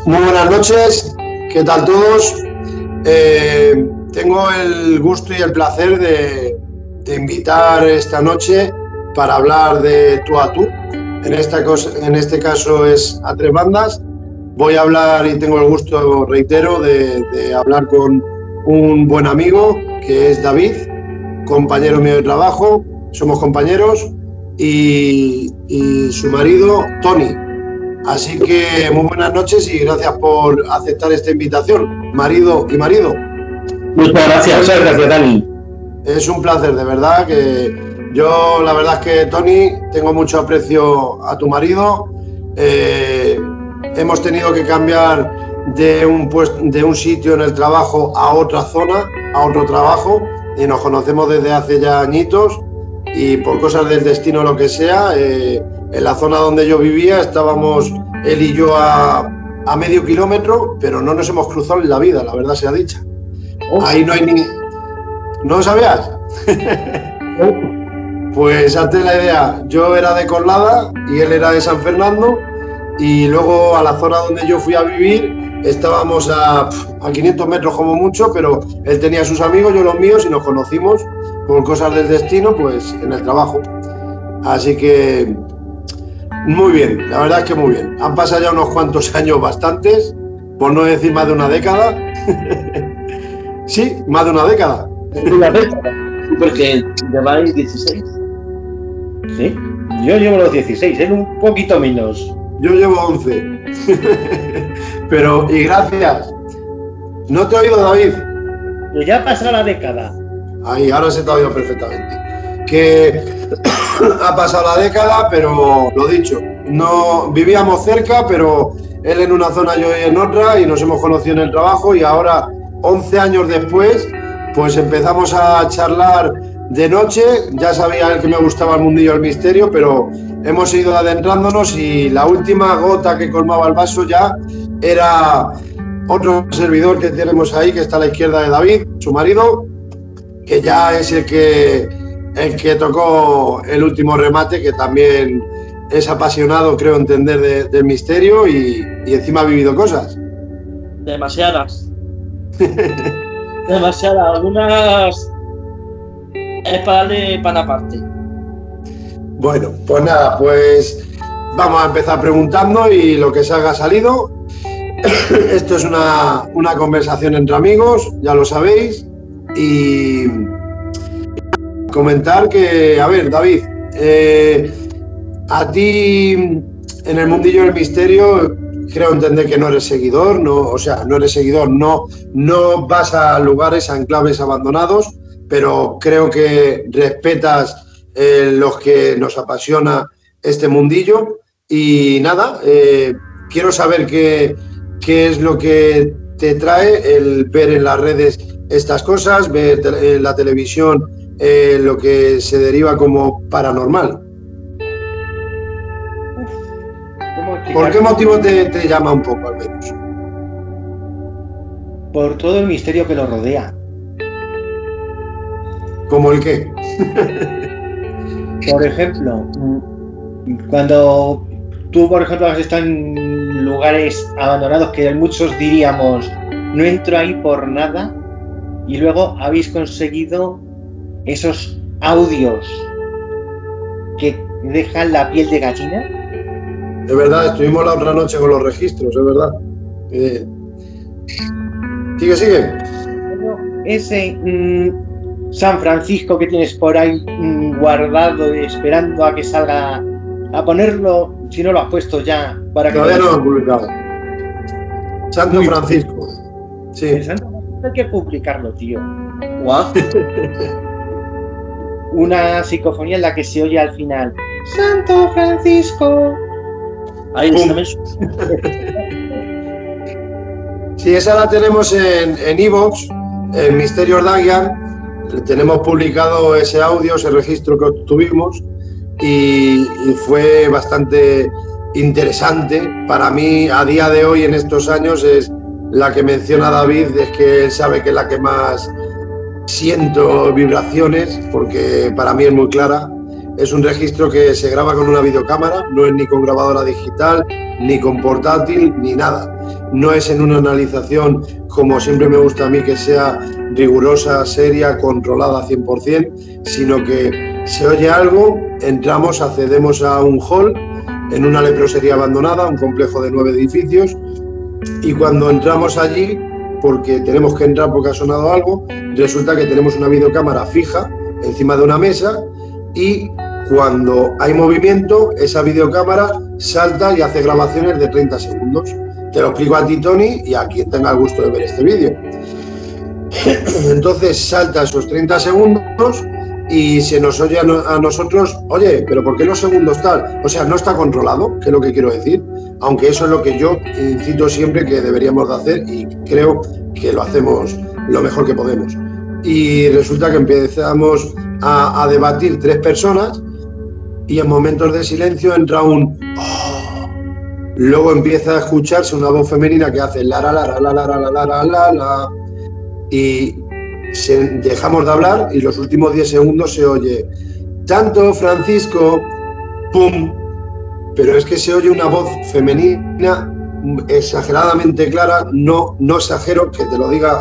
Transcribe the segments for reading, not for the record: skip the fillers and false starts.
Muy buenas noches, ¿qué tal todos? Tengo el gusto y el placer de invitar esta noche para hablar de tú a tú. En este caso es a tres bandas. Voy a hablar y tengo el gusto, reitero, de hablar con un buen amigo que es David, compañero mío de trabajo, somos compañeros, y su marido, Tony. Así que muy buenas noches y gracias por aceptar esta invitación, marido y marido. Muchas gracias, Dani. Es un placer, de verdad, que yo, la verdad es que, Tony, tengo mucho aprecio a tu marido. Hemos tenido que cambiar de un sitio en el trabajo a otra zona, a otro trabajo, y nos conocemos desde hace ya añitos, y por cosas del destino, lo que sea, en la zona donde yo vivía estábamos él y yo a medio kilómetro, pero no nos hemos cruzado en la vida, la verdad sea dicha. Ahí no hay ni... ¿No lo sabías? Pues hazte la idea, yo era de Coslada y él era de San Fernando, y luego a la zona donde yo fui a vivir estábamos a 500 metros como mucho, pero él tenía sus amigos, yo los míos, y nos conocimos por cosas del destino, pues en el trabajo. Así que muy bien, la verdad es que muy bien. Han pasado ya unos cuantos años, bastantes, por no decir más de una década. Sí, más de una década. Una década, porque lleváis 16. ¿Sí? Yo llevo los 16, él un poquito menos. Yo llevo 11. Pero, y gracias. No te he oído, David. Pues ya ha pasado la década. Ahí, ahora se te ha oído perfectamente. Que ha pasado la década, pero lo dicho, no vivíamos cerca, pero él en una zona, yo en otra, y nos hemos conocido en el trabajo, y ahora, 11 años después, pues empezamos a charlar de noche. Ya sabía él que me gustaba el mundillo del misterio, pero hemos ido adentrándonos, y la última gota que colmaba el vaso ya era otro servidor que tenemos ahí, que está a la izquierda de David, su marido, que ya es el que tocó el último remate, que también es apasionado, creo entender, del misterio, y encima ha vivido cosas. Demasiadas. Demasiadas. Algunas es para darle pan aparte. Bueno, pues nada, pues vamos a empezar preguntando y lo que salga ha salido. Esto es una conversación entre amigos, ya lo sabéis, y comentar que, a ver, David, a ti en el mundillo del misterio creo entender que no eres seguidor, no vas a lugares, a enclaves abandonados, pero creo que respetas los que nos apasiona este mundillo. Y nada, quiero saber qué es lo que te trae el ver en las redes estas cosas, ver en la televisión lo que se deriva como paranormal. ¿Por qué motivo te llama un poco, al menos? Por todo el misterio que lo rodea. ¿Cómo el qué? Por ejemplo, cuando tú, por ejemplo, has estado en lugares abandonados que muchos diríamos, no entro ahí por nada, y luego habéis conseguido esos audios que dejan la piel de gallina. Es verdad, estuvimos la otra noche con los registros, es verdad. Sigue. Ese San Francisco que tienes por ahí guardado, esperando a que salga a ponerlo, si no lo has puesto ya, para que... Todavía no lo he publicado. Santo Francisco. Sí. El Santo Francisco hay que publicarlo, tío. ¿Guau? Una psicofonía en la que se oye al final Santo Francisco. Ahí está. Sí, esa la tenemos en iVoox, en Misterios Dagian. Tenemos publicado ese audio, ese registro que obtuvimos, y fue bastante interesante. Para mí, a día de hoy, en estos años, es la que menciona David, es que él sabe que es la que más siento vibraciones, porque para mí es muy clara. Es un registro que se graba con una videocámara, no es ni con grabadora digital, ni con portátil, ni nada. No es en una analización, como siempre me gusta a mí, que sea rigurosa, seria, controlada 100%, sino que se oye algo, entramos, accedemos a un hall en una leprosería abandonada, un complejo de 9 edificios, y cuando entramos allí, porque tenemos que entrar porque ha sonado algo, resulta que tenemos una videocámara fija encima de una mesa, y cuando hay movimiento, esa videocámara salta y hace grabaciones de 30 segundos. Te lo explico a ti, Tony, y a quien tenga el gusto de ver este vídeo. Entonces salta esos 30 segundos y se nos oye a nosotros, oye, pero ¿por qué los segundos tal? O sea, no está controlado, que es lo que quiero decir, aunque eso es lo que yo incito siempre que deberíamos de hacer, y creo que lo hacemos lo mejor que podemos. Y resulta que empezamos a debatir 3 personas, y en momentos de silencio entra un oh. Luego empieza a escucharse una voz femenina que hace la la la la la la la la la la, y dejamos de hablar, y los últimos 10 segundos se oye tanto Francisco, pum, pero es que se oye una voz femenina exageradamente clara, no exagero, que te lo diga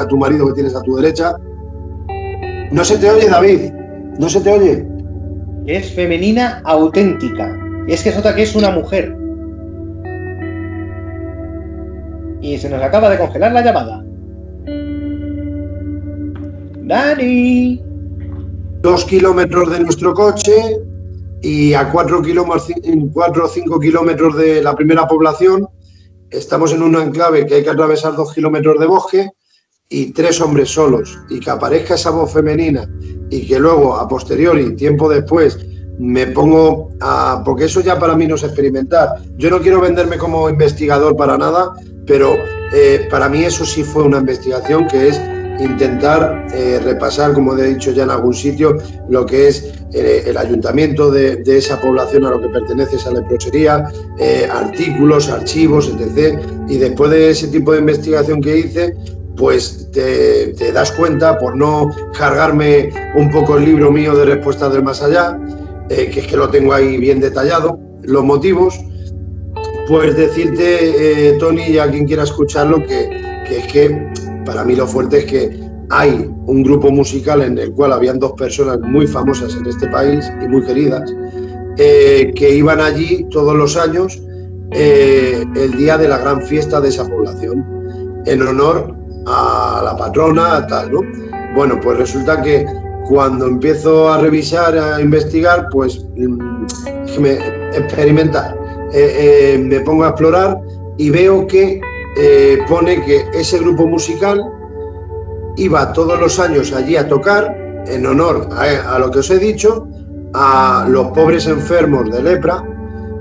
a tu marido que tienes a tu derecha. No se te oye, David, no se te oye. Es femenina auténtica. Es que es otra, que es una mujer. Y se nos acaba de congelar la llamada. ¡Dani! 2 kilómetros de nuestro coche, y a 4 o 5 kilómetros de la primera población estamos en un enclave que hay que atravesar 2 kilómetros de bosque, y 3 hombres solos, y que aparezca esa voz femenina, y que luego a posteriori, tiempo después, me pongo a... porque eso ya para mí no es experimentar. Yo no quiero venderme como investigador para nada, pero para mí eso sí fue una investigación, que es intentar repasar, como he dicho ya en algún sitio, lo que es el ayuntamiento de esa población a lo que pertenece esa leprosería, artículos, archivos, etc. Y después de ese tipo de investigación que hice, pues te das cuenta, por no cargarme un poco el libro mío de Respuestas del Más Allá, que es que lo tengo ahí bien detallado, los motivos, pues decirte, Tony, y a quien quiera escucharlo, que es que para mí lo fuerte es que hay un grupo musical en el cual habían 2 personas muy famosas en este país y muy queridas, que iban allí todos los años, el día de la gran fiesta de esa población, en honor a la patrona, tal, ¿no? Bueno, pues resulta que cuando empiezo a revisar, a investigar, pues experimentar, me pongo a explorar y veo que pone que ese grupo musical iba todos los años allí a tocar en honor a lo que os he dicho, a los pobres enfermos de lepra,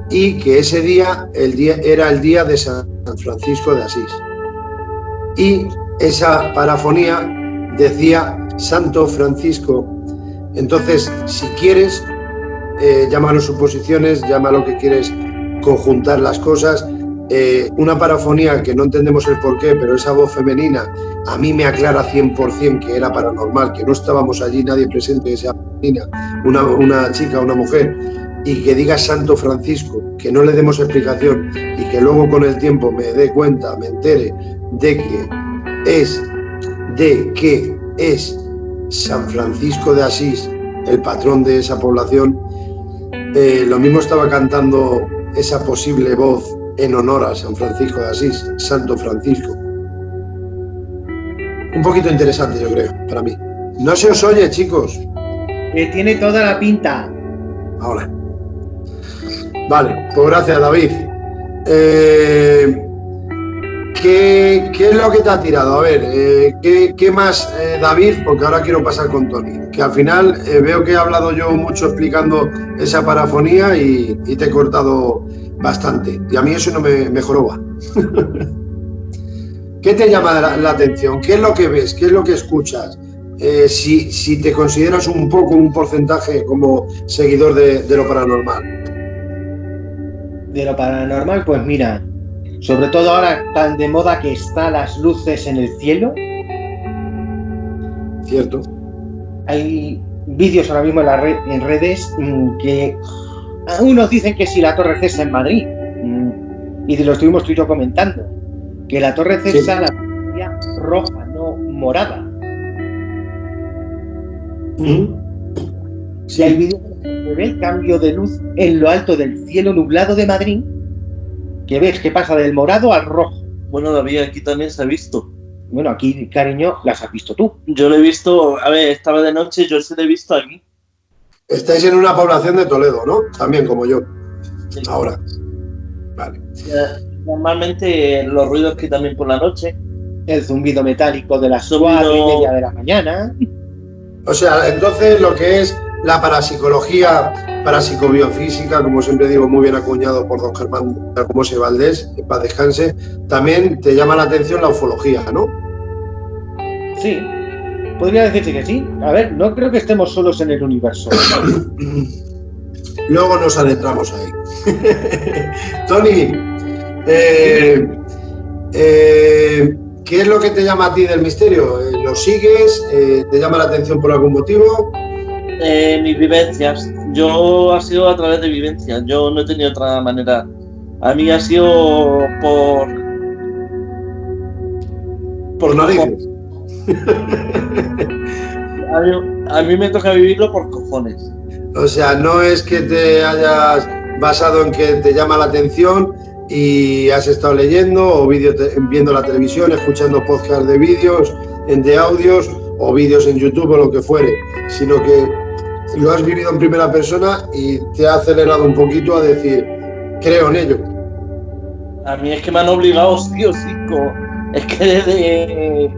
y que ese día, era el día de San Francisco de Asís. Y esa parafonía decía Santo Francisco. Entonces, si quieres, llámalo suposiciones, llama lo que quieres, conjuntar las cosas. Una parafonía que no entendemos el porqué, pero esa voz femenina a mí me aclara 100% que era paranormal, que no estábamos allí nadie presente, que sea femenina, una chica, una mujer, y que diga Santo Francisco, que no le demos explicación, y que luego con el tiempo me dé cuenta, me entere de que es San Francisco de Asís, el patrón de esa población. Lo mismo estaba cantando esa posible voz en honor a San Francisco de Asís, Santo Francisco. Un poquito interesante, yo creo, para mí. No se os oye, chicos. Tiene toda la pinta. Ahora. Vale, pues gracias, David. ¿Qué es lo que te ha tirado? A ver, ¿qué más, David? Porque ahora quiero pasar con Tony. Que al final veo que he hablado yo mucho explicando esa parafonía y te he cortado bastante. Y a mí eso no me joroba. ¿Qué te llama la atención? ¿Qué es lo que ves? ¿Qué es lo que escuchas? Si te consideras un porcentaje como seguidor de lo paranormal. De lo paranormal, pues mira, sobre todo ahora tan de moda que están las luces en el cielo. Cierto. Hay vídeos ahora mismo en redes que unos dicen que si la Torre César en Madrid, y lo estuvimos tú y yo comentando, que la Torre César la veía roja, no morada. Si hay vídeo se ve el cambio de luz en lo alto del cielo nublado de Madrid, que ves que pasa del morado al rojo. Bueno, David, aquí también se ha visto. Bueno, aquí, cariño, las has visto tú. Yo lo he visto, a ver, estaba de noche, yo sí lo he visto aquí. Estáis en una población de Toledo, ¿no? También como yo. Sí. Ahora. Vale. Normalmente los ruidos que también por la noche. El zumbido metálico de las Zumbido. 4:30 de la mañana. O sea, entonces lo que es la parapsicología, parapsicobiofísica, como siempre digo, muy bien acuñado por don Germán Hermoso Valdés, que paz descanse, también te llama la atención la ufología, ¿no? Sí, podría decirse que sí. A ver, no creo que estemos solos en el universo. Luego nos adentramos ahí. Tony, ¿qué es lo que te llama a ti del misterio? ¿Lo sigues? ¿Te llama la atención por algún motivo? Mis vivencias. Yo ha sido a través de vivencias. Yo no he tenido otra manera. A mí ha sido Por narices. A mí me toca vivirlo por cojones. O sea, no es que te hayas basado en que te llama la atención y has estado leyendo o viendo la televisión, escuchando podcast de vídeos, de audios o vídeos en YouTube o lo que fuere, sino que lo has vivido en primera persona y te ha acelerado un poquito a decir, creo en ello. A mí es que me han obligado sí o sí. Es que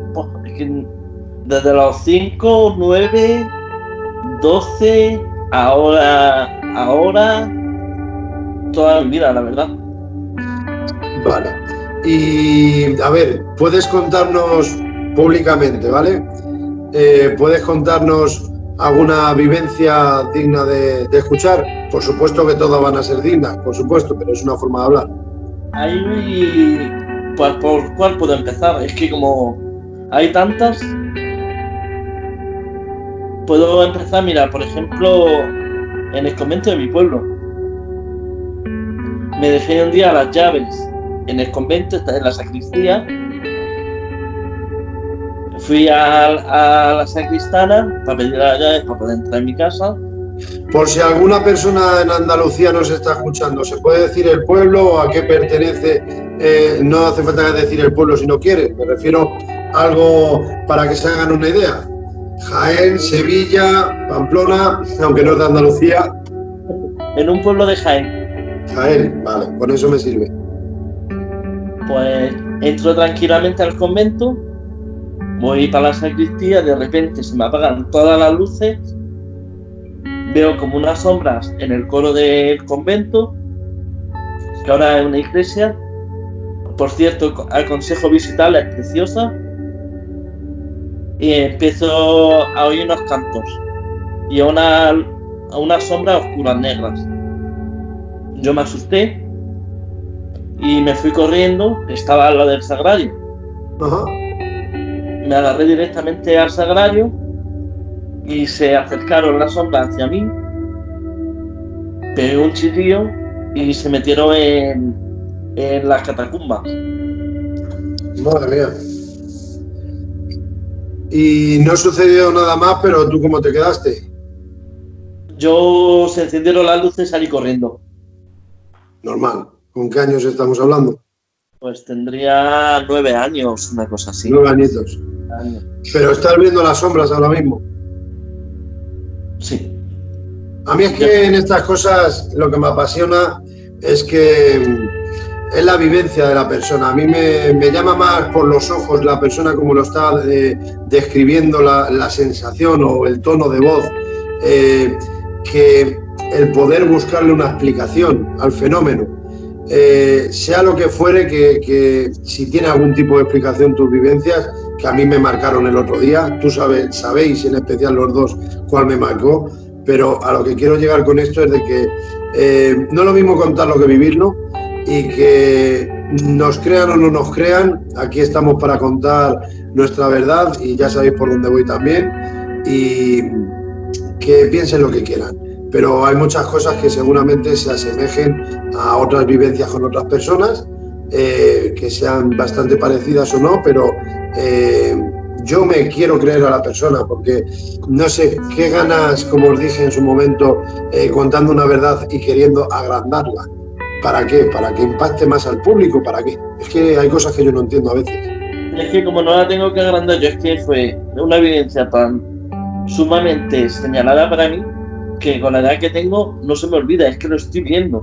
desde los 5, 9, 12, ahora, toda mi vida, la verdad. Vale. Y, a ver, puedes contarnos públicamente, ¿vale? ¿Puedes contarnos alguna vivencia digna de escuchar? Por supuesto que todas van a ser dignas, por supuesto, pero es una forma de hablar. Ahí, pues, ¿por cuál puedo empezar? Es que como hay tantas, puedo empezar, mira, por ejemplo, en el convento de mi pueblo. Me dejé un día las llaves en el convento, en la sacristía. Fui a la sacristana para pedir las llaves para poder entrar en mi casa. Por si alguna persona en Andalucía nos está escuchando, ¿se puede decir el pueblo o a qué pertenece? No hace falta decir el pueblo si no quiere, me refiero a algo para que se hagan una idea. Jaén, Sevilla, Pamplona, aunque no es de Andalucía. En un pueblo de Jaén. Jaén, vale, con eso me sirve. Pues entro tranquilamente al convento, voy para la sacristía, de repente se me apagan todas las luces, veo como unas sombras en el coro del convento, que ahora es una iglesia. Por cierto, aconsejo visitarla, es preciosa. Y empiezo a oír unos cantos y a unas sombras oscuras negras. Yo me asusté y me fui corriendo, estaba al lado del sagrario. Ajá. Me agarré directamente al sagrario y se acercaron las sombras hacia mí, pegué un chillido y se metieron en las catacumbas. Madre mía. Y no sucedió nada más, pero ¿tú cómo te quedaste? Yo se encendieron las luces y salí corriendo. Normal. ¿Con qué años estamos hablando? Pues tendría 9 años, una cosa así. 9 añitos. Pero estás viendo las sombras ahora mismo. Sí. A mí es que en estas cosas lo que me apasiona es que es la vivencia de la persona. A mí me llama más por los ojos la persona como lo está describiendo la sensación o el tono de voz, que el poder buscarle una explicación al fenómeno. Sea lo que fuere, que si tiene algún tipo de explicación tus vivencias, que a mí me marcaron el otro día, tú sabéis en especial los dos cuál me marcó, pero a lo que quiero llegar con esto es de que no es lo mismo contarlo que vivirlo, y que nos crean o no nos crean, aquí estamos para contar nuestra verdad y ya sabéis por dónde voy también, y que piensen lo que quieran. pero hay muchas cosas que seguramente se asemejen a otras vivencias con otras personas, que sean bastante parecidas o no, pero yo me quiero creer a la persona, porque no sé qué ganas, como os dije en su momento, contando una verdad y queriendo agrandarla. ¿Para qué? ¿Para que impacte más al público? ¿Para qué? Es que hay cosas que yo no entiendo a veces. Es que como no la tengo que agrandar yo, es que fue una evidencia tan sumamente señalada para mí que con la edad que tengo no se me olvida, es que lo estoy viendo.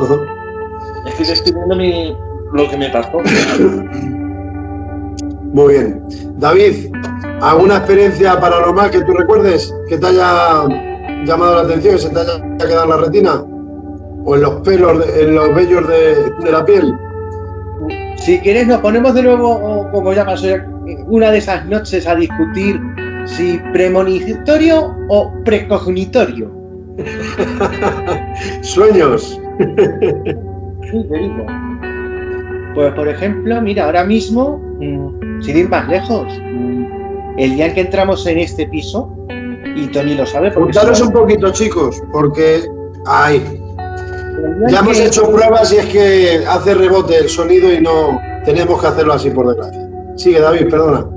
Uh-huh. Es que yo estoy viendo lo que me pasó. Muy bien. David, ¿alguna experiencia paranormal que tú recuerdes que te haya llamado la atención, que se te haya quedado en la retina? ¿O en los pelos, en los vellos de la piel? Si quieres nos ponemos de nuevo, como ya pasó una de esas noches, a discutir si premonitorio o precognitorio. Sueños. Sí, te digo. Pues por ejemplo, mira, ahora mismo, sin ir más lejos, el día en que entramos en este piso, y Tony lo sabe porque... Contaros un poquito, chicos, porque ya hemos hecho pruebas y es que hace rebote el sonido y no tenemos que hacerlo así, por desgracia. Sigue, David, perdona.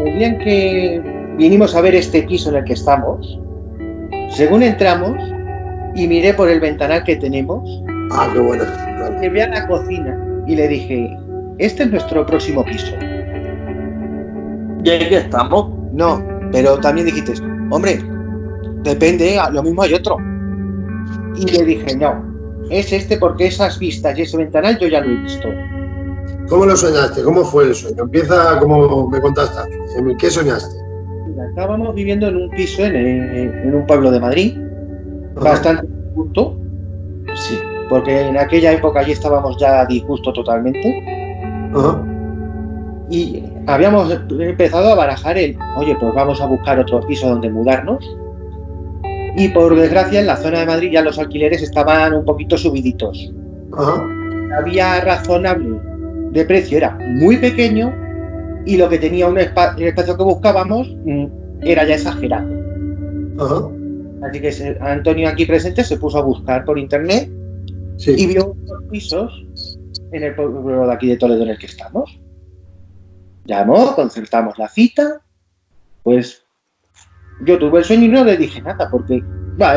El día en que vinimos a ver este piso en el que estamos, según entramos y miré por el ventanal que tenemos, qué buena. me vi a la cocina y le dije, este es nuestro próximo piso. ¿Y aquí estamos? No, pero también dijiste, hombre, depende, lo mismo hay otro. Y le dije, no, es este porque esas vistas y ese ventanal yo ya lo he visto. ¿Cómo lo soñaste? ¿Cómo fue el sueño? Empieza como me contaste. ¿Qué soñaste? Estábamos viviendo en un piso en un pueblo de Madrid, bastante disgusto, sí, porque en aquella época allí estábamos ya a disgusto totalmente. Y habíamos empezado a barajar oye, pues vamos a buscar otro piso donde mudarnos. Y por desgracia en la zona de Madrid ya los alquileres estaban un poquito subiditos. Había razonable de precio, era muy pequeño, y lo que tenía el espacio que buscábamos era ya exagerado. Así que Antonio, aquí presente, se puso a buscar por internet, sí, y vio unos pisos en el pueblo de aquí de Toledo en el que estamos. Llamó, concertamos la cita, pues yo tuve el sueño y no le dije nada, porque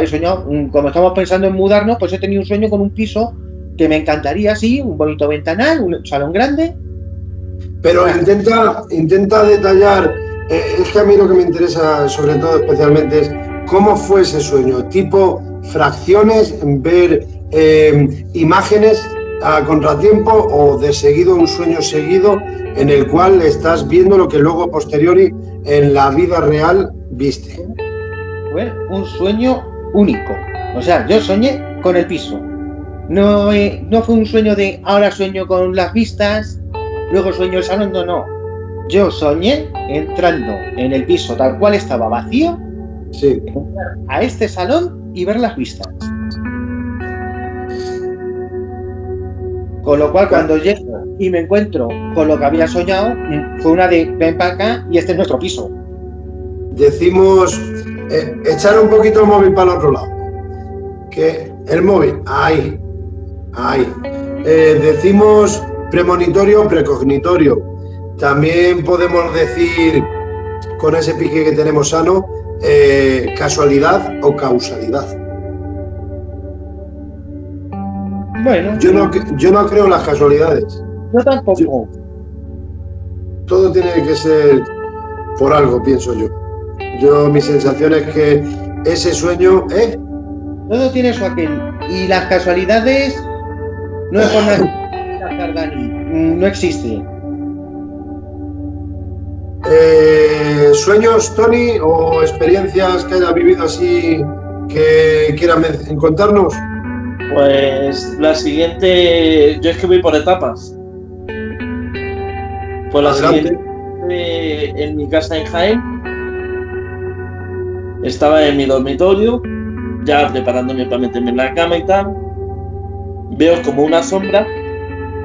he soñado, como estamos pensando en mudarnos, pues he tenido un sueño con un piso que me encantaría, sí, un bonito ventanal, un salón grande. Pero intenta detallar, es que a mí lo que me interesa sobre todo especialmente es cómo fue ese sueño, tipo fracciones, ver imágenes a contratiempo o de seguido un sueño seguido en el cual estás viendo lo que luego posteriori en la vida real viste. Fue un sueño único, o sea, yo soñé con el piso. No fue un sueño de ahora sueño con las vistas, luego sueño el salón, no. Yo soñé entrando en el piso tal cual estaba vacío, sí, entrar a este salón y ver las vistas. Con lo cual, cuando llego y me encuentro con lo que había soñado, fue una de ven para acá y este es nuestro piso. Decimos echar un poquito el móvil para el otro lado. Que el móvil, ahí. Decimos premonitorio, precognitorio. También podemos decir, con ese pique que tenemos sano, casualidad o causalidad. Bueno, yo no creo en las casualidades. Yo tampoco. Todo tiene que ser por algo, pienso yo. Mi sensación es que ese sueño, todo tiene su aquel. Y las casualidades no es por nada, no existe. ¿Sueños, Tony, o experiencias que hayas vivido así que quieran contarnos? Pues la siguiente, yo es que voy por etapas. Pues la siguiente, en mi casa en Jaén, estaba en mi dormitorio, ya preparándome para meterme en la cama y tal. Veo como una sombra,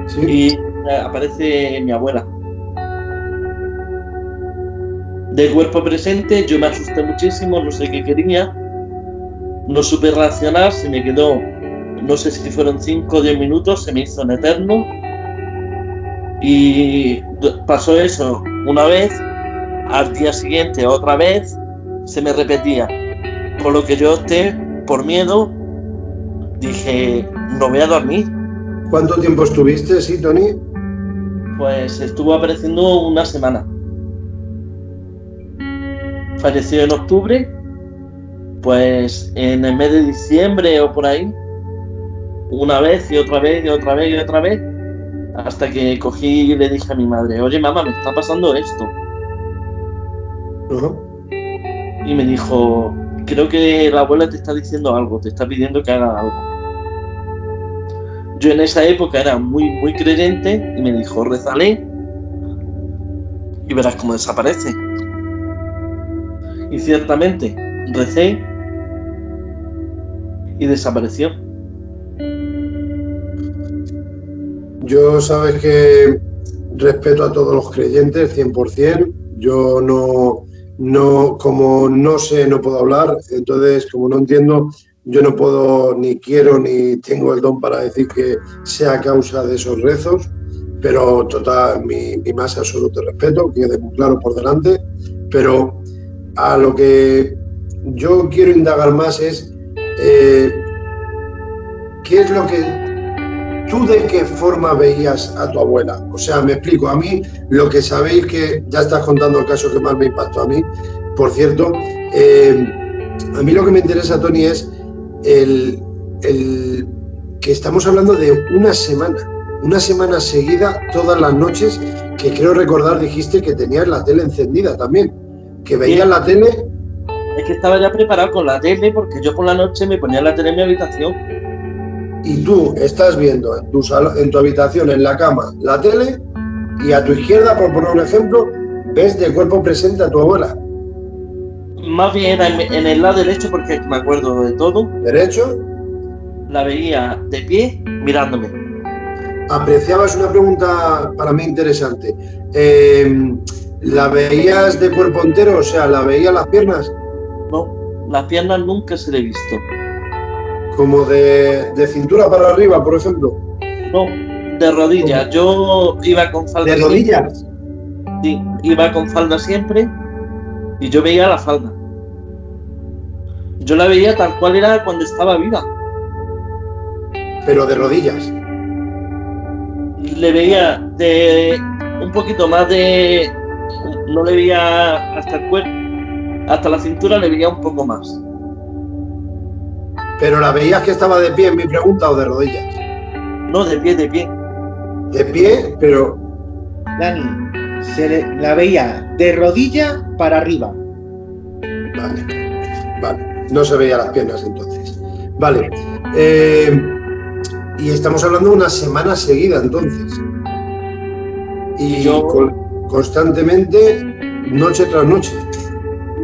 sí, y aparece mi abuela. De cuerpo presente, yo me asusté muchísimo, no sé qué quería. No supe reaccionar, se me quedó, no sé si fueron 5 o 10 minutos, se me hizo en eterno. Y pasó eso una vez, al día siguiente otra vez, se me repetía. Por lo que yo opté, por miedo, dije, no voy a dormir. ¿Cuánto tiempo estuviste, sí, Tony? Pues estuvo apareciendo una semana. Falleció en octubre, pues en el mes de diciembre o por ahí, una vez y otra vez y otra vez y otra vez, hasta que cogí y le dije a mi madre, oye mamá, me está pasando esto. Uh-huh. Y me dijo, creo que la abuela te está diciendo algo, te está pidiendo que haga algo. Yo en esa época era muy creyente y me dijo, rézale y verás cómo desaparece. Y ciertamente recé y desapareció. Yo sabes que respeto a todos los creyentes 100%. Yo no, como no sé, no puedo hablar. Entonces, como no entiendo, yo no puedo, ni quiero, ni tengo el don para decir que sea causa de esos rezos. Pero total, mi más absoluto respeto, que quede muy claro por delante. Pero a lo que yo quiero indagar más es ¿qué es lo que tú de qué forma veías a tu abuela? O sea, me explico, a mí lo que sabéis que ya estás contando el caso que más me impactó a mí, por cierto, a mí lo que me interesa, Tony, es el que estamos hablando de una semana seguida, todas las noches, que creo recordar dijiste que tenías la tele encendida también, que veías Sí. la tele. Es que estaba ya preparado con la tele porque yo por la noche me ponía la tele en mi habitación. Y tú estás viendo en tu habitación, en la cama, la tele, y a tu izquierda, por poner un ejemplo, ves de cuerpo presente a tu abuela. Más bien era en el lado derecho porque me acuerdo de todo. ¿Derecho? La veía de pie mirándome. Apreciabas una pregunta para mí interesante. ¿La veías de cuerpo entero? O sea, ¿la veías las piernas? No, las piernas nunca se le he visto. Como de cintura para arriba, por ejemplo. No, de rodillas. Yo iba con falda. ¿De rodillas? Siempre. Sí, iba con falda siempre y yo veía la falda. Yo la veía tal cual era cuando estaba viva. Pero de rodillas. Le veía de un poquito más de... No le veía hasta el cuerpo. Hasta la cintura le veía un poco más. ¿Pero la veías que estaba de pie, en mi pregunta, o de rodillas? No, de pie, de pie. De pie, pero... Dani, la veía de rodilla para arriba. Vale. No se veía las piernas entonces. Vale. Y estamos hablando de una semana seguida entonces. Y yo constantemente, noche tras noche.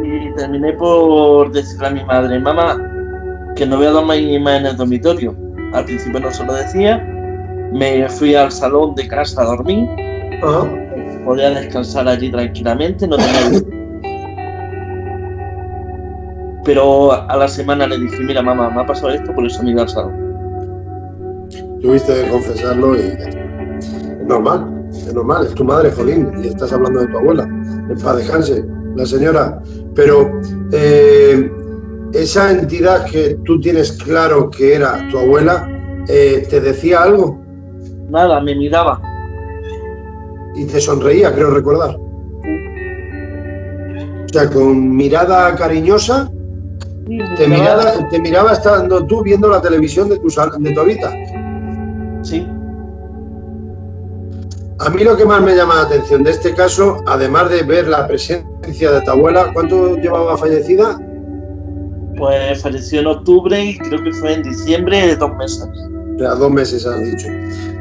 Y terminé por decirle a mi madre, mamá, que no voy a dormir más en el dormitorio. Al principio no se lo decía. Me fui al salón de casa a dormir. Ajá. Podía descansar allí tranquilamente, no tenía... Pero a la semana le dije, mira mamá, me ha pasado esto, por eso me he ido al salón. Tuviste que confesarlo y es normal, es tu madre, jolín, y estás hablando de tu abuela. En paz descanse, la señora. Pero esa entidad que tú tienes claro que era tu abuela, ¿te decía algo? Nada, me miraba. Y te sonreía, creo recordar. O sea, con mirada cariñosa, te miraba estando tú viendo la televisión de tu habitación. Sí. A mí lo que más me llama la atención de este caso, además de ver la presencia de tu abuela, ¿cuánto llevaba fallecida? Pues falleció en octubre y creo que fue en diciembre de 2 meses. O sea, 2 meses has dicho.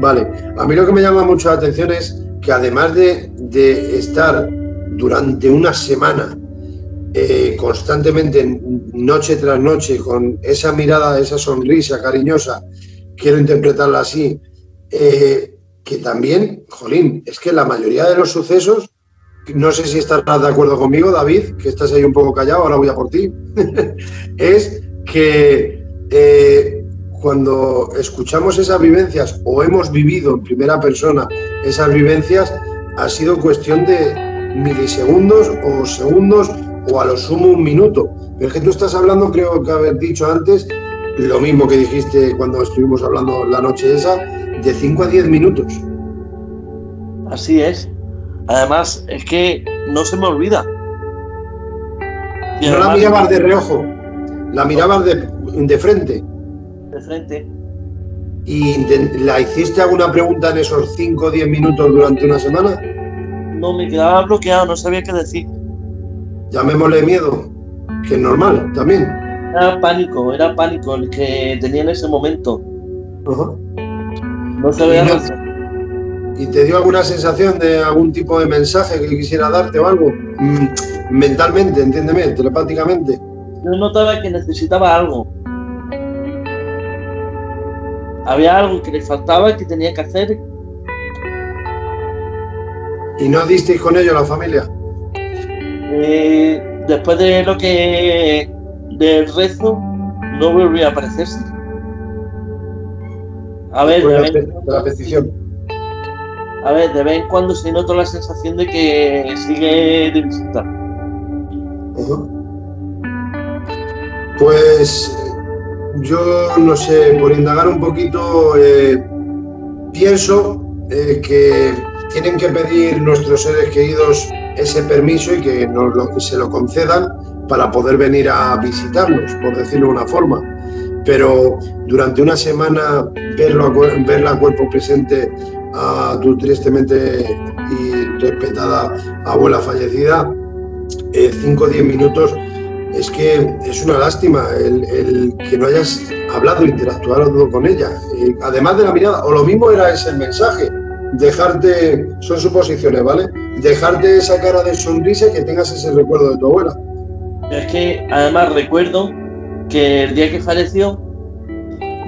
Vale, a mí lo que me llama mucho la atención es que además de estar durante una semana constantemente, noche tras noche, con esa mirada, esa sonrisa cariñosa, quiero interpretarla así, que también, jolín, es que la mayoría de los sucesos, no sé si estarás de acuerdo conmigo, David, que estás ahí un poco callado, ahora voy a por ti, es que cuando escuchamos esas vivencias o hemos vivido en primera persona esas vivencias, ha sido cuestión de milisegundos o segundos o a lo sumo un minuto. Pero es que tú estás hablando, creo que haber dicho antes, lo mismo que dijiste cuando estuvimos hablando la noche esa, de 5 a 10 minutos. Así es. Además, es que no se me olvida. Y no además, la mirabas de reojo, la mirabas de frente. De frente. ¿Y la hiciste alguna pregunta en esos 5 o 10 minutos durante una semana? No, me quedaba bloqueado, no sabía qué decir. Llamémosle miedo, que es normal también. Era pánico el que tenía en ese momento. Uh-huh. No sabía nada. ¿Y te dio alguna sensación de algún tipo de mensaje que quisiera darte o algo? Mentalmente, entiéndeme, telepáticamente. Yo notaba que necesitaba algo. Había algo que le faltaba, que tenía que hacer. ¿Y no disteis con ello la familia? Después de lo que... del rezo, no volvió a aparecerse. A ver, de la petición. A ver, de vez en cuando se nota la sensación de que sigue de visita. Uh-huh. Pues yo no sé, por indagar un poquito, pienso que tienen que pedir nuestros seres queridos ese permiso y que se lo concedan para poder venir a visitarnos, por decirlo de una forma. Pero durante una semana verla a cuerpo presente a tu tristemente y respetada abuela fallecida, 5 o 10 minutos, es que es una lástima el que no hayas hablado, interactuado con ella, además de la mirada, o lo mismo era ese mensaje, dejarte, son suposiciones, ¿vale? Dejarte esa cara de sonrisa y que tengas ese recuerdo de tu abuela. Es que además recuerdo que el día que falleció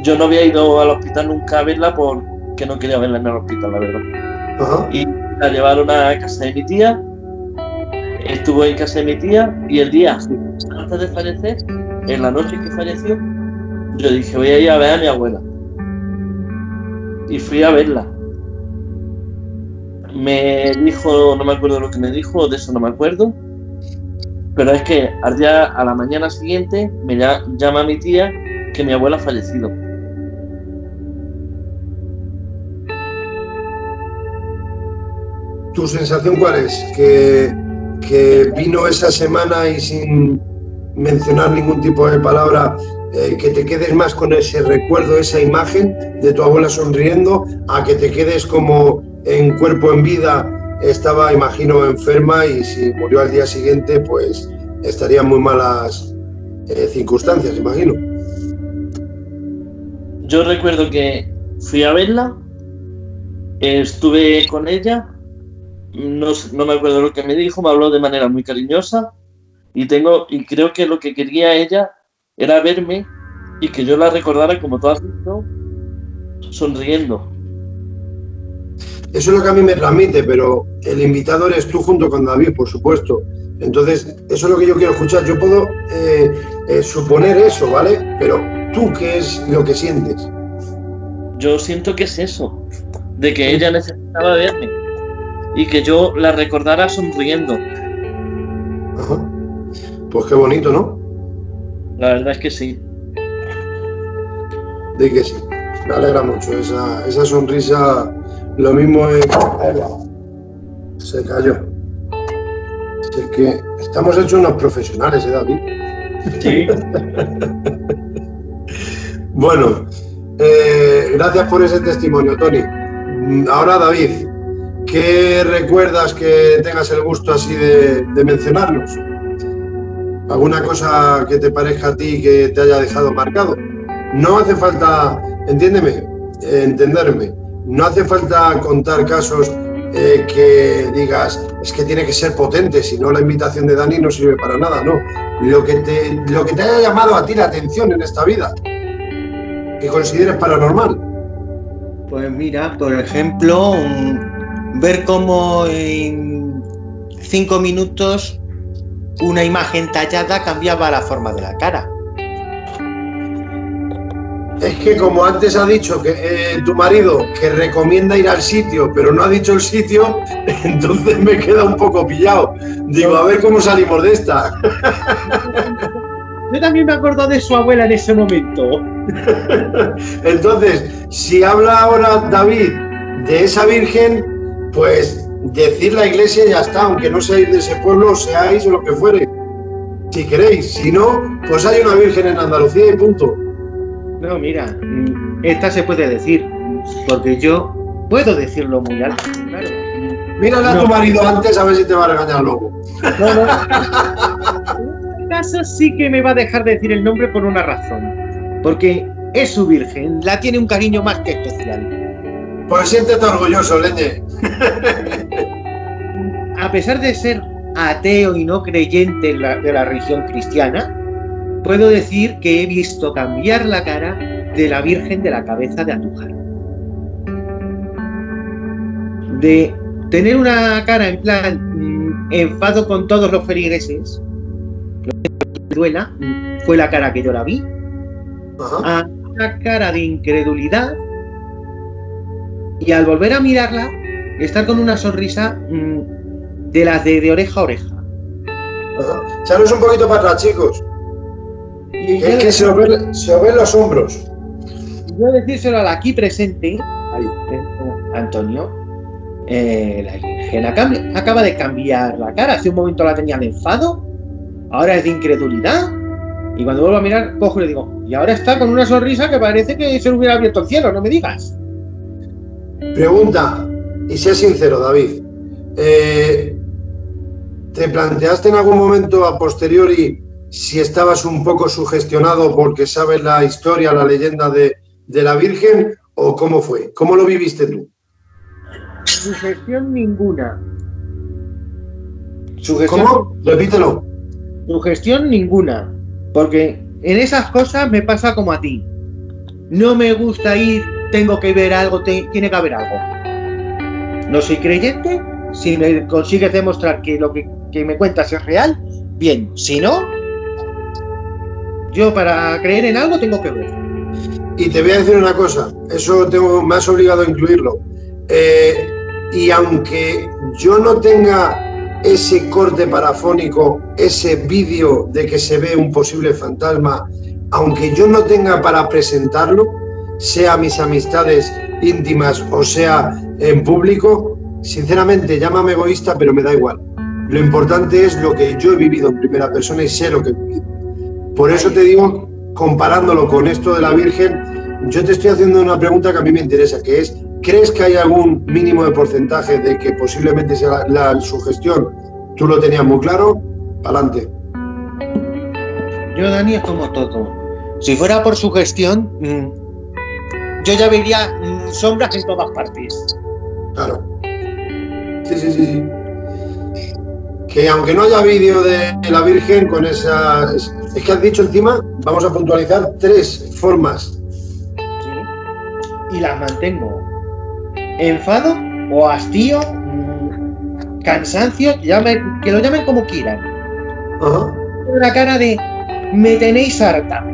yo no había ido al hospital nunca a verla porque no quería verla en el hospital, la verdad. Ajá. Y la llevaron a casa de mi tía, estuvo en casa de mi tía y el día antes de fallecer, en la noche que falleció, yo dije voy a ir a ver a mi abuela y fui a verla. Me dijo, no me acuerdo lo que me dijo, de eso no me acuerdo, pero es que al día, a la mañana siguiente me llama mi tía que mi abuela ha fallecido. ¿Tu sensación cuál es? Que vino esa semana y sin mencionar ningún tipo de palabra, que te quedes más con ese recuerdo, esa imagen de tu abuela sonriendo, a que te quedes como en cuerpo en vida, estaba, imagino, enferma y si murió al día siguiente, pues estaría en muy malas circunstancias, imagino. Yo recuerdo que fui a verla, estuve con ella, no me acuerdo lo que me dijo, me habló de manera muy cariñosa y creo que lo que quería ella era verme y que yo la recordara, como tú has visto, sonriendo. Eso es lo que a mí me transmite, pero el invitado eres tú junto con David, por supuesto. Entonces, eso es lo que yo quiero escuchar. Yo puedo suponer eso, ¿vale? Pero tú, ¿qué es lo que sientes? Yo siento que es eso, de que ella necesitaba verme y que yo la recordara sonriendo. Ajá. Pues qué bonito, ¿no? La verdad es que sí. De que sí. Me alegra mucho esa sonrisa. Lo mismo es... Se cayó. Es que estamos hechos unos profesionales, David? Sí. Bueno, gracias por ese testimonio, Tony. Ahora, David, ¿qué recuerdas que tengas el gusto así de mencionarnos? ¿Alguna cosa que te parezca a ti que te haya dejado marcado? No hace falta, entiéndeme, entenderme, no hace falta contar casos que digas, es que tiene que ser potente, si no la invitación de Dani no sirve para nada, no. Lo que te haya llamado a ti la atención en esta vida, que consideres paranormal. Pues mira, por ejemplo, ver cómo en 5 minutos una imagen tallada cambiaba la forma de la cara. Es que como antes ha dicho que tu marido que recomienda ir al sitio, pero no ha dicho el sitio, entonces me queda un poco pillado. Digo, a ver cómo salimos de esta. Yo también me acuerdo de su abuela en ese momento. Entonces, si habla ahora David de esa virgen, pues decir la iglesia y ya está, aunque no seáis de ese pueblo, o seáis o lo que fuere. Si queréis, si no, pues hay una virgen en Andalucía y punto. No, mira, esta se puede decir, porque yo puedo decirlo muy alto, claro. Mírale a tu marido antes a ver si te va a regañar luego. No. En este caso sí que me va a dejar decir el nombre por una razón, porque es su virgen, la tiene un cariño más que especial. Pues siéntete orgulloso, Leñe. A pesar de ser ateo y no creyente de la religión cristiana, puedo decir que he visto cambiar la cara de la Virgen de la Cabeza de Andújar. De tener una cara en plan enfado con todos los feligreses, duela, fue la cara que yo la vi, a una cara de incredulidad, y al volver a mirarla, estar con una sonrisa de las de oreja a oreja. Echaros un poquito para atrás, chicos. Es que se os ven los hombros. Yo decírselo al aquí presente, Antonio, la Virgen acaba de cambiar la cara. Hace un momento la tenía de enfado, ahora es de incredulidad, y cuando vuelvo a mirar, cojo y le digo, y ahora está con una sonrisa que parece que se le hubiera abierto el cielo, no me digas. Pregunta, y sé sincero, David, ¿te planteaste en algún momento a posteriori si estabas un poco sugestionado porque sabes la historia, la leyenda de la Virgen, o cómo fue? ¿Cómo lo viviste tú? Sugestión ninguna. ¿Cómo? Repítelo. Sugestión ninguna, porque en esas cosas me pasa como a ti. No me gusta ir, tengo que ver algo, tiene que haber algo. No soy creyente, si me consigues demostrar que lo que me cuentas es real, bien, si no, yo para creer en algo tengo que ver. Y te voy a decir una cosa, eso me has obligado a incluirlo. Y aunque yo no tenga ese corte parafónico, ese vídeo de que se ve un posible fantasma, aunque yo no tenga para presentarlo, sea a mis amistades íntimas o sea en público, sinceramente llámame egoísta, pero me da igual. Lo importante es lo que yo he vivido en primera persona y sé lo que he vivido. Por eso te digo, comparándolo con esto de la Virgen, yo te estoy haciendo una pregunta que a mí me interesa, que es, ¿crees que hay algún mínimo de porcentaje de que posiblemente sea la sugestión? ¿Tú lo tenías muy claro? Adelante. Yo, Dani, es como todo. Si fuera por sugestión, yo ya vería sombras en todas partes. Claro. Sí. Que aunque no haya vídeo de la Virgen con esas... Es que has dicho encima, vamos a puntualizar 3 formas. Sí. Y las mantengo. Enfado o hastío, cansancio, que lo llamen como quieran. Ajá. Una cara de me tenéis harta.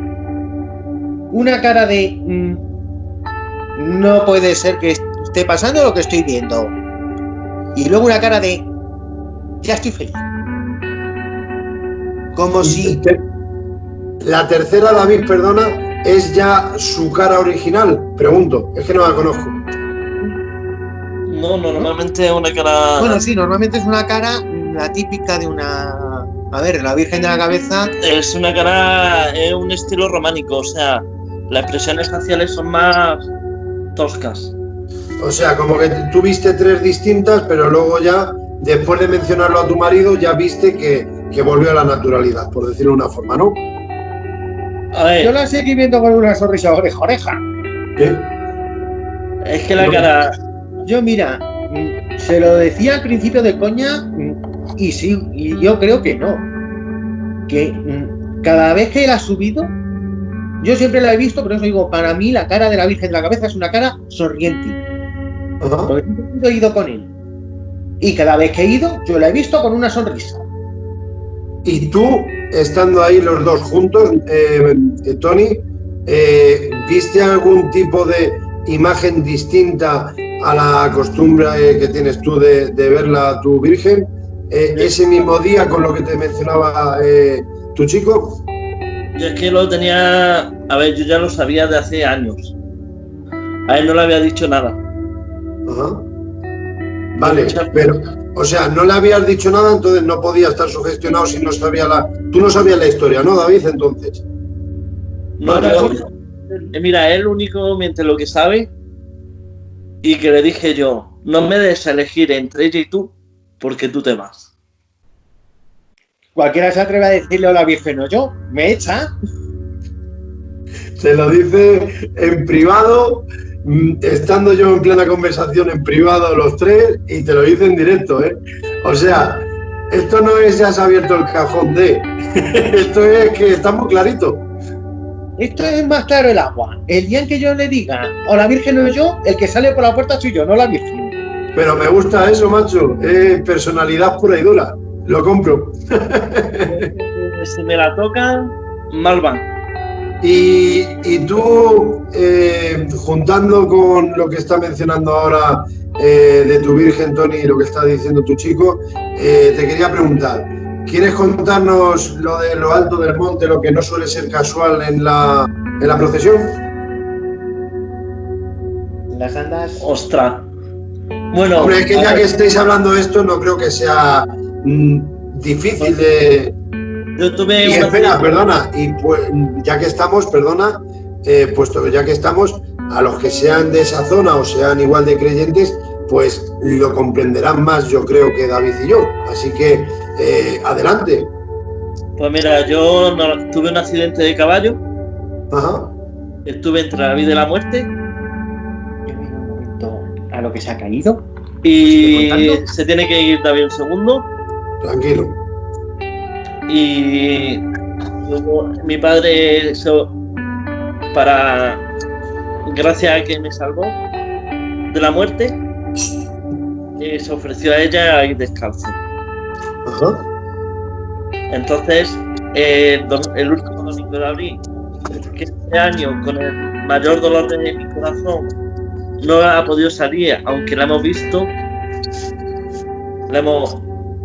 Una cara de no puede ser que esté pasando lo que estoy viendo. Y luego una cara de ya estoy feliz. Como si... La tercera, David, perdona, ¿es ya su cara original? Pregunto, es que no la conozco. No, normalmente es una cara... Bueno, sí, normalmente es una cara, la típica de una... A ver, la Virgen de la Cabeza... Es una cara, es un estilo románico, o sea, las expresiones faciales son más toscas. O sea, como que tú viste 3 distintas, pero luego ya, después de mencionarlo a tu marido, ya viste que volvió a la naturalidad, por decirlo de una forma, ¿no? A ver, yo la seguí viendo con una sonrisa oreja a oreja. ¿Qué? Es que la cara... Yo, mira, se lo decía al principio de coña, y sí, y yo creo que no. Que cada vez que él ha subido, yo siempre la he visto, pero eso digo, para mí la cara de la Virgen de la Cabeza es una cara sonriente. Ajá. Porque he ido con él. Y cada vez que he ido, yo la he visto con una sonrisa. Y tú, estando ahí los dos juntos, Tony, ¿viste algún tipo de imagen distinta a la costumbre que tienes tú de verla a tu Virgen ese mismo día con lo que te mencionaba tu chico? Yo es que lo tenía, a ver, yo ya lo sabía de hace años. A él no le había dicho nada. Ajá. Vale, pero, o sea, no le habías dicho nada, entonces no podía estar sugestionado si no sabía Tú no sabías la historia, ¿no, David, entonces? No, Vale, mira, él únicamente lo que sabe, y que le dije yo, no me des a elegir entre ella y tú, porque tú te vas. Cualquiera se atreve a decirle a la Virgen, o yo, me echa. Se lo dice en privado, estando yo en plena conversación en privado los tres, y te lo dice en directo, ¿eh? O sea, esto no es ya se ha abierto el cajón de... Esto es que está muy clarito. Esto es más claro el agua. El día en que yo le diga, o la Virgen o yo, el que sale por la puerta soy yo, no la Virgen. Pero me gusta eso, macho. Personalidad pura y dura. Lo compro. Si me la tocan, mal van. Y tú, juntando con lo que está mencionando ahora de tu Virgen, Tony, y lo que está diciendo tu chico, te quería preguntar, ¿quieres contarnos lo de lo alto del monte, lo que no suele ser casual en la procesión? Las andas... Ostras. Bueno, hombre, es que ya que estáis hablando de esto, no creo que sea difícil de... Yo tuve y espera, perdona, y pues, ya que estamos, puesto que ya que estamos, a los que sean de esa zona o sean igual de creyentes, pues lo comprenderán más, yo creo, que David y yo. Así que, adelante. Pues mira, yo tuve un accidente de caballo. Ajá. Estuve entre la vida y la muerte. Yo miro un momento a lo que se ha caído. Y se tiene que ir David un segundo. Tranquilo. Y luego, mi padre, gracias a que me salvó de la muerte, se ofreció a ella a ir descalzo. Ajá. Entonces, el último domingo de abril, que este año con el mayor dolor de mi corazón no ha podido salir, aunque la hemos visto,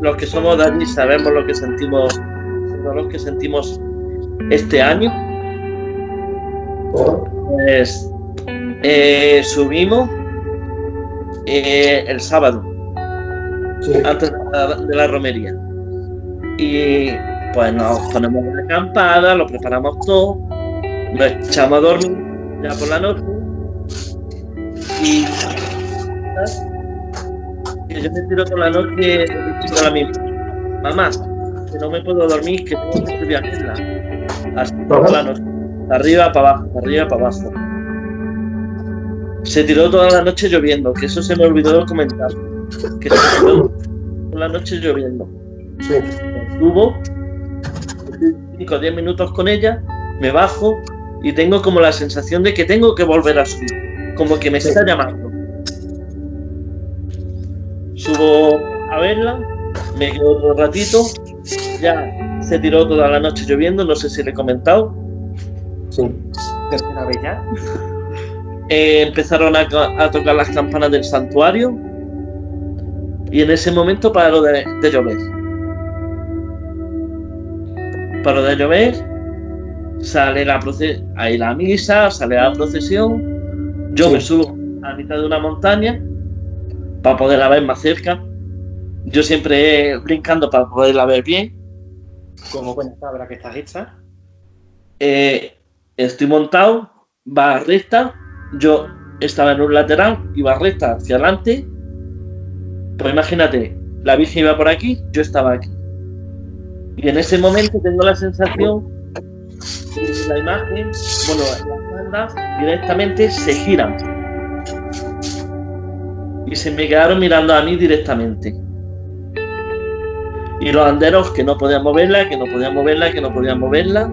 los que somos de allí sabemos lo que sentimos, los que sentimos este año. Pues subimos el sábado, Sí. antes de la romería, y pues nos ponemos en la acampada, lo preparamos todo, nos echamos a dormir ya por la noche, y yo me tiro por la noche diciendo a mí, mamá, que no me puedo dormir, que tengo que estudiarla. Así por la noche, de arriba para abajo, de arriba para abajo. Se tiró toda la noche lloviendo, que eso se me olvidó comentar. Que se tiró toda la noche lloviendo. Sí. Estuvo 5 o 10 minutos con ella, me bajo y tengo como la sensación de que tengo que volver a subir, como que me está llamando. Subo a verla, me quedo otro ratito, ya se tiró toda la noche lloviendo, no sé si le he comentado. Sí. Tercera vez ya. Empezaron a tocar las campanas del santuario y en ese momento paró de llover. Paró de llover, sale la misa, sale la procesión, yo me subo a la mitad de una montaña para poderla ver más cerca. Yo siempre brincando para poderla ver bien. Como buena cabra que estás hecha. Estoy montado, va recta. Yo estaba en un lateral, iba recta hacia adelante. Pues imagínate, la Virgen iba por aquí, yo estaba aquí. Y en ese momento tengo la sensación que la imagen, las bandas directamente se giran. Y se me quedaron mirando a mí directamente. Y los anderos que no podían moverla, que no podían moverla, que no podían moverla.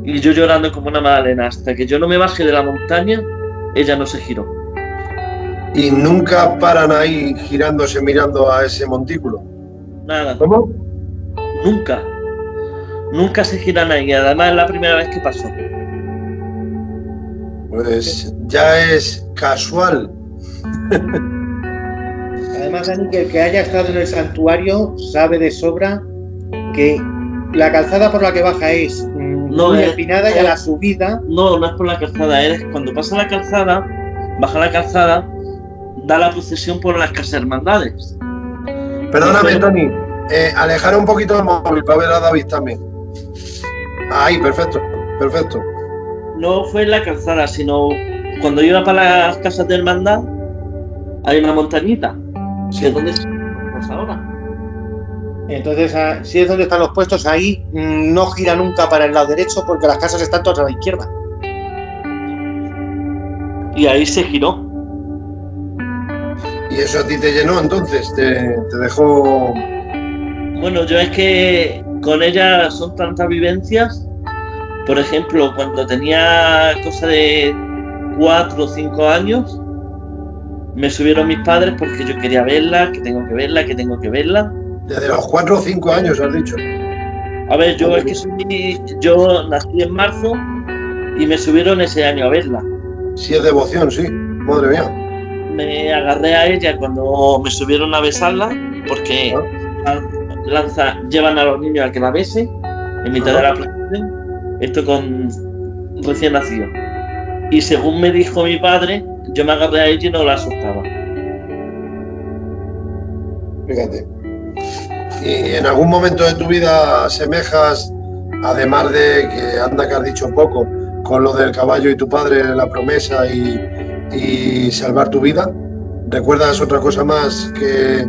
Y yo llorando como una magdalena. Hasta que yo no me bajé de la montaña, ella no se giró. Y nunca paran ahí girándose mirando a ese montículo. Nada. ¿Cómo? Nunca. Nunca se giran ahí. Además es la primera vez que pasó. Pues ya es casual. Además, Dani, que el que haya estado en el santuario sabe de sobra que la calzada por la que baja es muy empinada y a la subida... No es por la calzada, es cuando pasa la calzada, baja la calzada, da la procesión por las casas hermandades. Perdóname, Tony, alejar un poquito el móvil para ver a David también. Ahí, perfecto. No fue en la calzada, sino cuando iba para las casas de hermandad, hay una montañita. Sí. ¿Dónde estamos ahora? Entonces, si es donde están los puestos, ahí no gira nunca para el lado derecho porque las casas están todas a la izquierda. Y ahí se giró. ¿Y eso a ti te llenó entonces? ¿Te dejó...? Bueno, yo es que con ella son tantas vivencias. Por ejemplo, cuando tenía cosa de 4 o 5 años, me subieron mis padres porque yo quería verla, que tengo que verla. Desde los 4 o 5 años, has dicho. A ver, yo nací en marzo y me subieron ese año a verla. Sí, es devoción, sí. Madre mía. Me agarré a ella cuando me subieron a besarla, porque llevan a los niños a que la bese en mitad de la procesión. Esto con recién nacido. Y según me dijo mi padre, yo me agarré a ella y no la asustaba. Fíjate. ¿Y en algún momento de tu vida asemejas, además de que has dicho poco, con lo del caballo y tu padre, la promesa y salvar tu vida? ¿Recuerdas otra cosa más que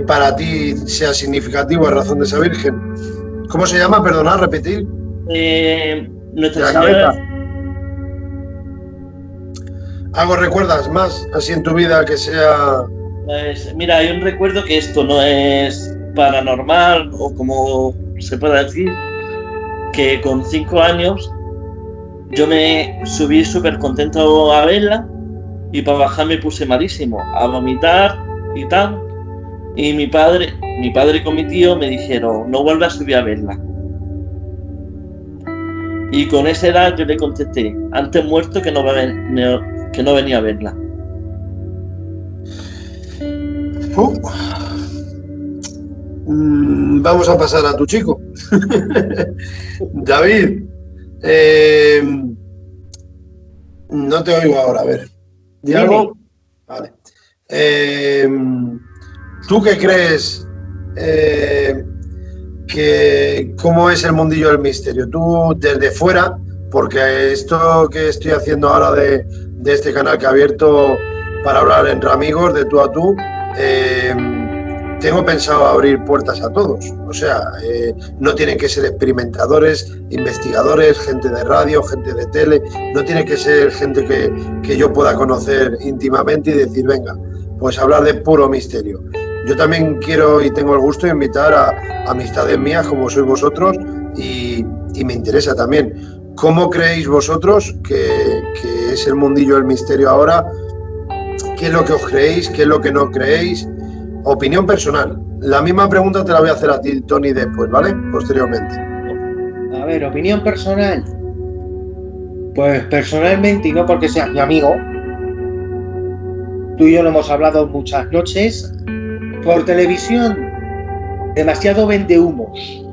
para ti sea significativo a razón de esa Virgen? ¿Cómo se llama? Perdonad, repetir. Nuestra Señora. ¿Algo recuerdas más así en tu vida que sea...? Pues mira, hay un recuerdo que esto no es paranormal o como se pueda decir, que con 5 años yo me subí súper contento a verla y para bajar me puse malísimo, a vomitar y tal. Y mi padre con mi tío me dijeron, no vuelvas a subir a verla. Y con esa edad yo le contesté, antes muerto que no venía a verla. Vamos a pasar a tu chico. David, no te oigo ahora, a ver. ¿Di algo? Vale. ¿Tú qué crees que cómo es el mundillo del misterio? Tú desde fuera, porque esto que estoy haciendo ahora de este canal que he abierto para hablar entre amigos, de tú a tú, tengo pensado abrir puertas a todos. O sea, no tienen que ser experimentadores, investigadores, gente de radio, gente de tele, no tiene que ser gente que yo pueda conocer íntimamente y decir, venga, pues hablar de puro misterio. Yo también quiero y tengo el gusto de invitar a amistades mías como sois vosotros y me interesa también. ¿Cómo creéis vosotros que es el mundillo del misterio ahora? ¿Qué es lo que os creéis? ¿Qué es lo que no creéis? Opinión personal. La misma pregunta te la voy a hacer a ti, Tony, después, ¿vale? Posteriormente. A ver, opinión personal. Pues personalmente, y no porque seas mi amigo, tú y yo lo hemos hablado muchas noches, por televisión, demasiado vendehumos.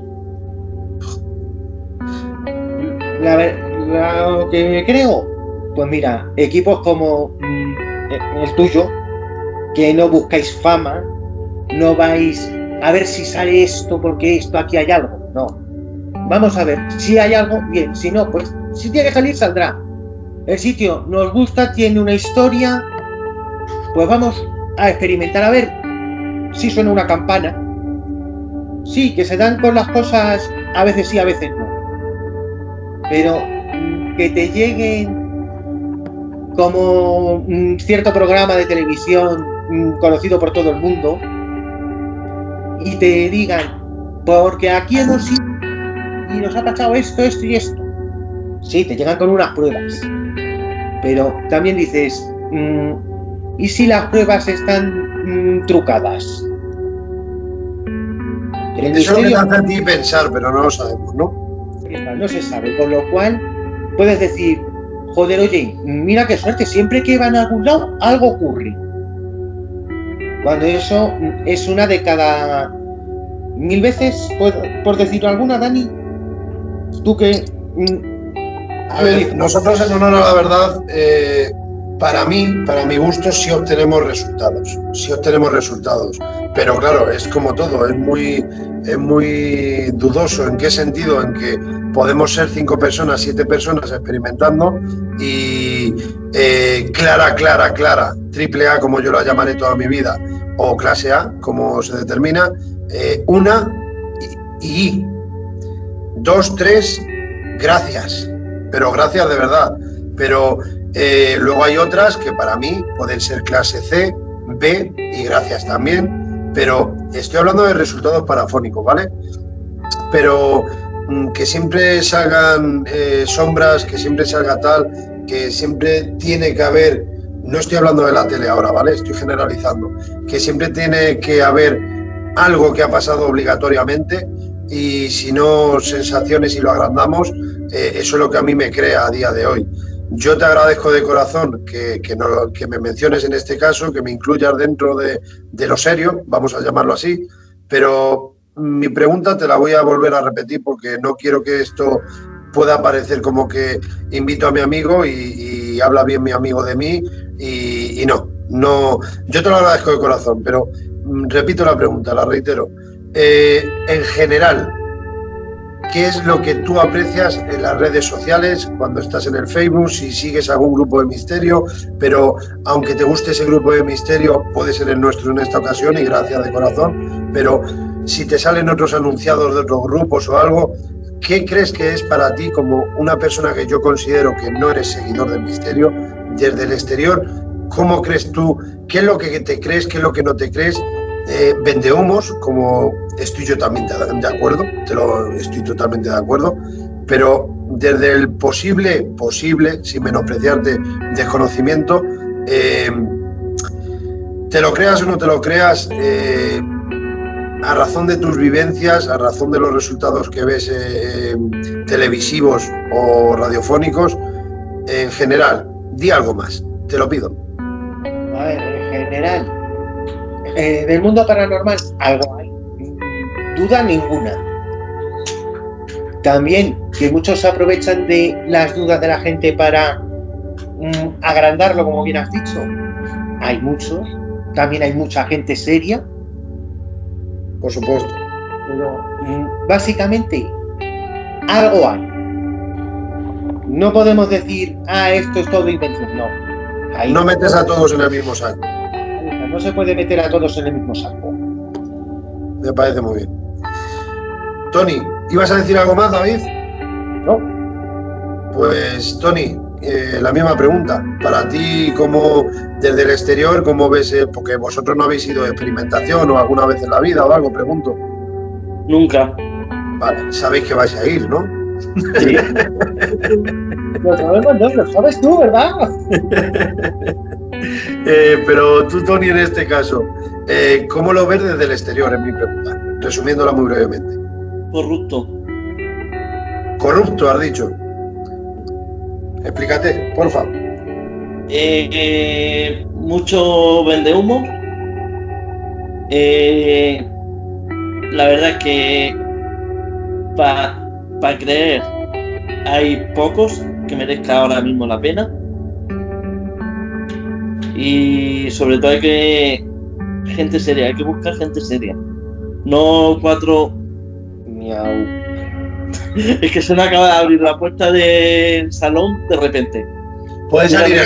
Lo que creo, pues mira, equipos como el tuyo, que no buscáis fama, no vais a ver si sale esto porque esto aquí hay algo, no. Vamos a ver, si hay algo, bien, si no, pues si tiene que salir, saldrá. El sitio nos gusta, tiene una historia, pues vamos a experimentar a ver si suena una campana. Sí, que se dan con las cosas, a veces sí, a veces no. Pero que te lleguen como un cierto programa de televisión conocido por todo el mundo y te digan, porque aquí hemos ido y nos ha pasado esto y esto. Sí, te llegan con unas pruebas, pero también dices, ¿y si las pruebas están trucadas? El Eso misterio, es lo que te hace a ti pensar, pero no lo sabemos, ¿no? No se sabe, con lo cual puedes decir, joder, oye, mira qué suerte, siempre que van a algún lado, algo ocurre. Cuando eso es una de cada 1000 veces, por decirlo alguna, Dani, tú que... A ver, nosotros en honor a la verdad, para mi gusto, sí obtenemos resultados. Pero claro, es como todo, es muy dudoso. ¿En qué sentido? En que podemos ser 5 personas, 7 personas experimentando y clara, triple A, como yo la llamaré toda mi vida, o clase A, como se determina, una y 2, 3, gracias. Pero gracias de verdad. Pero luego hay otras que para mí pueden ser clase C, B y gracias también. Pero estoy hablando de resultados parafónicos, ¿vale? Pero que siempre salgan sombras, que siempre salga tal, que siempre tiene que haber, no estoy hablando de la tele ahora, ¿vale? Estoy generalizando, que siempre tiene que haber algo que ha pasado obligatoriamente y si no sensaciones y lo agrandamos, eso es lo que a mí me crea a día de hoy. Yo te agradezco de corazón que me menciones en este caso, que me incluyas dentro de lo serio, vamos a llamarlo así, pero mi pregunta te la voy a volver a repetir porque no quiero que esto pueda parecer como que invito a mi amigo y habla bien mi amigo de mí y no, yo te lo agradezco de corazón, pero repito la pregunta, la reitero. En general, ¿qué es lo que tú aprecias en las redes sociales cuando estás en el Facebook, si sigues algún grupo de misterio? Pero aunque te guste ese grupo de misterio, puede ser el nuestro en esta ocasión y gracias de corazón, pero si te salen otros anunciados de otros grupos o algo, ¿qué crees que es para ti como una persona que yo considero que no eres seguidor del misterio desde el exterior? ¿Cómo crees tú? ¿Qué es lo que te crees? ¿Qué es lo que no te crees? Vendehumos, como estoy yo también de acuerdo, estoy totalmente de acuerdo, pero desde el posible, sin menospreciarte, desconocimiento, te lo creas o no te lo creas, a razón de tus vivencias, a razón de los resultados que ves televisivos o radiofónicos, en general, di algo más, te lo pido. A ver, en general, del mundo paranormal, algo hay, duda ninguna. También que muchos se aprovechan de las dudas de la gente para agrandarlo, como bien has dicho. Hay muchos, también hay mucha gente seria. Por supuesto. Pero básicamente, algo hay. No podemos decir, esto es todo invención, no. Ahí no metes a todos en el mismo saco. No se puede meter a todos en el mismo saco. Me parece muy bien. Tony, ¿ibas a decir algo más, David? No. Pues, Tony, la misma pregunta. Para ti, ¿cómo desde el exterior, cómo ves? Porque vosotros no habéis ido de experimentación o alguna vez en la vida o algo, pregunto. Nunca. Vale, sabéis que vais a ir, ¿no? Sí. Lo sabemos, no, lo sabes tú, ¿verdad? Pero tú, Tony, en este caso, ¿cómo lo ves desde el exterior? Es mi pregunta, resumiéndola muy brevemente. Corrupto. Corrupto, has dicho. Explícate, por favor. Mucho vendehumo. La verdad es que para creer hay pocos que merezca ahora mismo la pena. Y sobre todo hay que gente seria, hay que buscar gente seria. No 4 miau. Es que se me acaba de abrir la puerta del salón de repente. Puede salir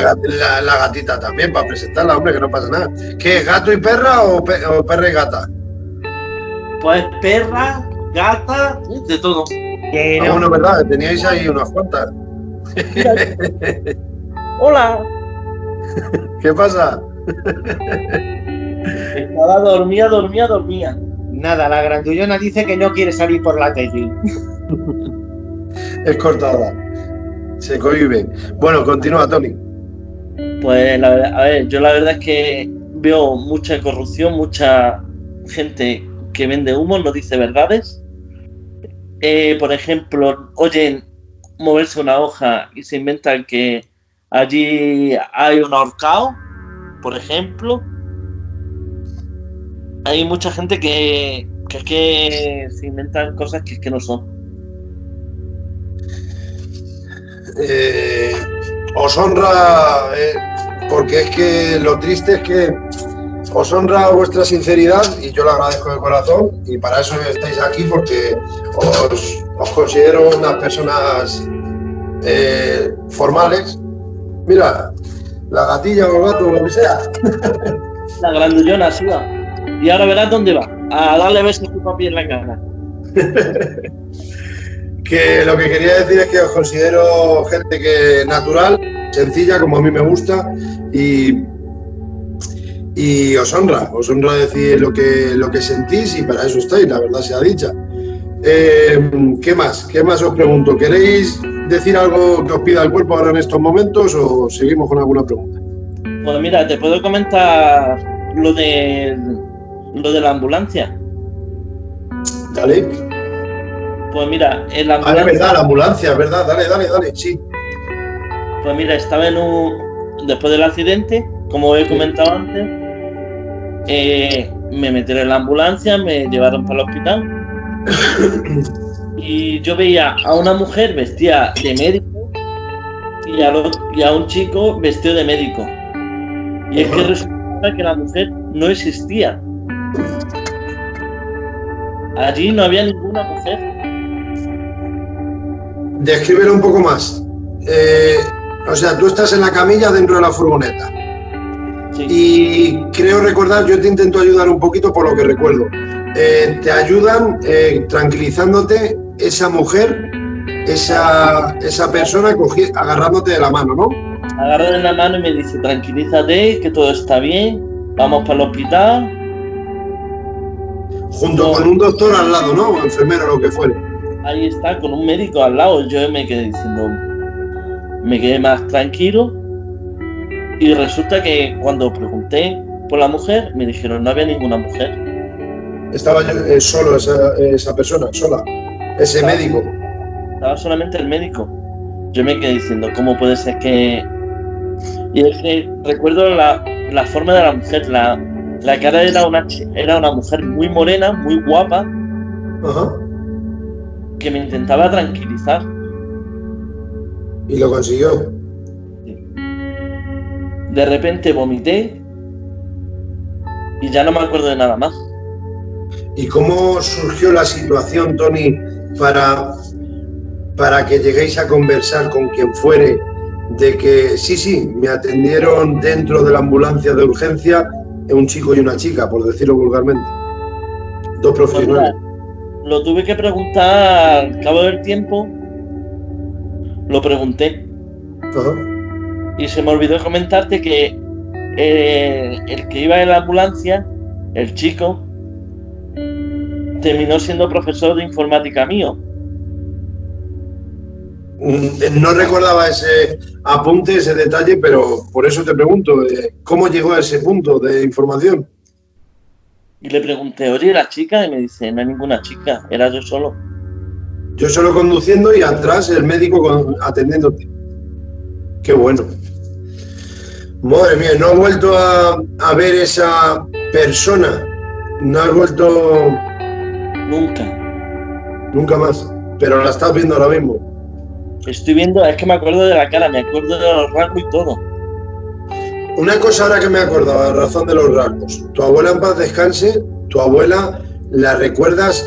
la gatita también para presentarla, hombre, que no pasa nada. ¿Qué es, gato y perra o perra y gata? Pues perra, gata, de todo. Bueno, verdad, teníais ahí unas cuantas. Hola. ¿Qué pasa? Estaba dormía. Nada, la grandullona dice que no quiere salir por la tele. Es cortada. Se cohibe. Bueno, continúa, Tony. Pues a ver, yo la verdad es que veo mucha corrupción, mucha gente que vende humo, no dice verdades. Por ejemplo, oyen moverse una hoja y se inventan que Allí hay un ahorcado, por ejemplo. Hay mucha gente que se inventan cosas que no son. Os honra, porque es que lo triste es que os honra vuestra sinceridad y yo lo agradezco de corazón, y para eso estáis aquí, porque os considero unas personas formales. Mira, la gatilla o el gato, lo que sea. La grandullona, sí va. Y ahora verás dónde va. A darle besos a tu papi en la cara. Que lo que quería decir es que os considero gente que natural, sencilla, como a mí me gusta, y os honra decir lo que sentís, y para eso estáis, la verdad sea dicha. ¿Qué más os pregunto? ¿Queréis decir algo que os pida el cuerpo ahora en estos momentos o seguimos con alguna pregunta? Pues mira, te puedo comentar lo de la ambulancia. Dale. Pues mira, en la ambulancia... es verdad, la ambulancia, es verdad, dale, sí. Pues mira, estaba después del accidente, como he comentado antes, me metieron en la ambulancia, me llevaron para el hospital y yo veía a una mujer vestida de médico y a un chico vestido de médico. Y es que resulta que la mujer no existía. Allí no había ninguna mujer. Descríbelo un poco más. O sea, tú estás en la camilla dentro de la furgoneta. Sí. Y creo recordar, yo te intento ayudar un poquito por lo que recuerdo. Te ayudan tranquilizándote esa mujer, esa persona agarrándote de la mano, ¿no? Agarra de la mano y me dice, tranquilízate, que todo está bien, vamos para el hospital. Junto con un doctor al lado, ¿no? O enfermero, lo que fuere. Ahí está, con un médico al lado. Yo me quedé más tranquilo, y resulta que cuando pregunté por la mujer, me dijeron no había ninguna mujer. Estaba solo esa persona, sola, ese médico. Estaba solamente el médico. Yo me quedé diciendo, ¿cómo puede ser que...? Y es que recuerdo la forma de la mujer, la cara era una mujer muy morena, muy guapa. Ajá. Que me intentaba tranquilizar. Y lo consiguió. De repente vomité y ya no me acuerdo de nada más. ¿Y cómo surgió la situación, Tony, para que lleguéis a conversar con quien fuere de que sí, me atendieron dentro de la ambulancia de urgencia un chico y una chica, por decirlo vulgarmente? Dos profesionales. Pues lo tuve que preguntar al cabo del tiempo. Lo pregunté. Ajá. Y se me olvidó comentarte que el que iba en la ambulancia, el chico, terminó siendo profesor de informática mío. No recordaba ese apunte, ese detalle, pero por eso te pregunto, ¿cómo llegó a ese punto de información? Y le pregunté, oye, ¿la chica? Y me dice, no hay ninguna chica, era yo solo. Yo solo conduciendo y atrás el médico atendiéndote. Qué bueno. Madre mía, no he vuelto a ver esa persona. No has vuelto... Nunca más. Pero la estás viendo ahora mismo. Estoy viendo, es que me acuerdo de la cara, me acuerdo de los rasgos y todo. Una cosa ahora que me acordaba, a razón de los rasgos. Tu abuela, en paz descanse, tu abuela, ¿la recuerdas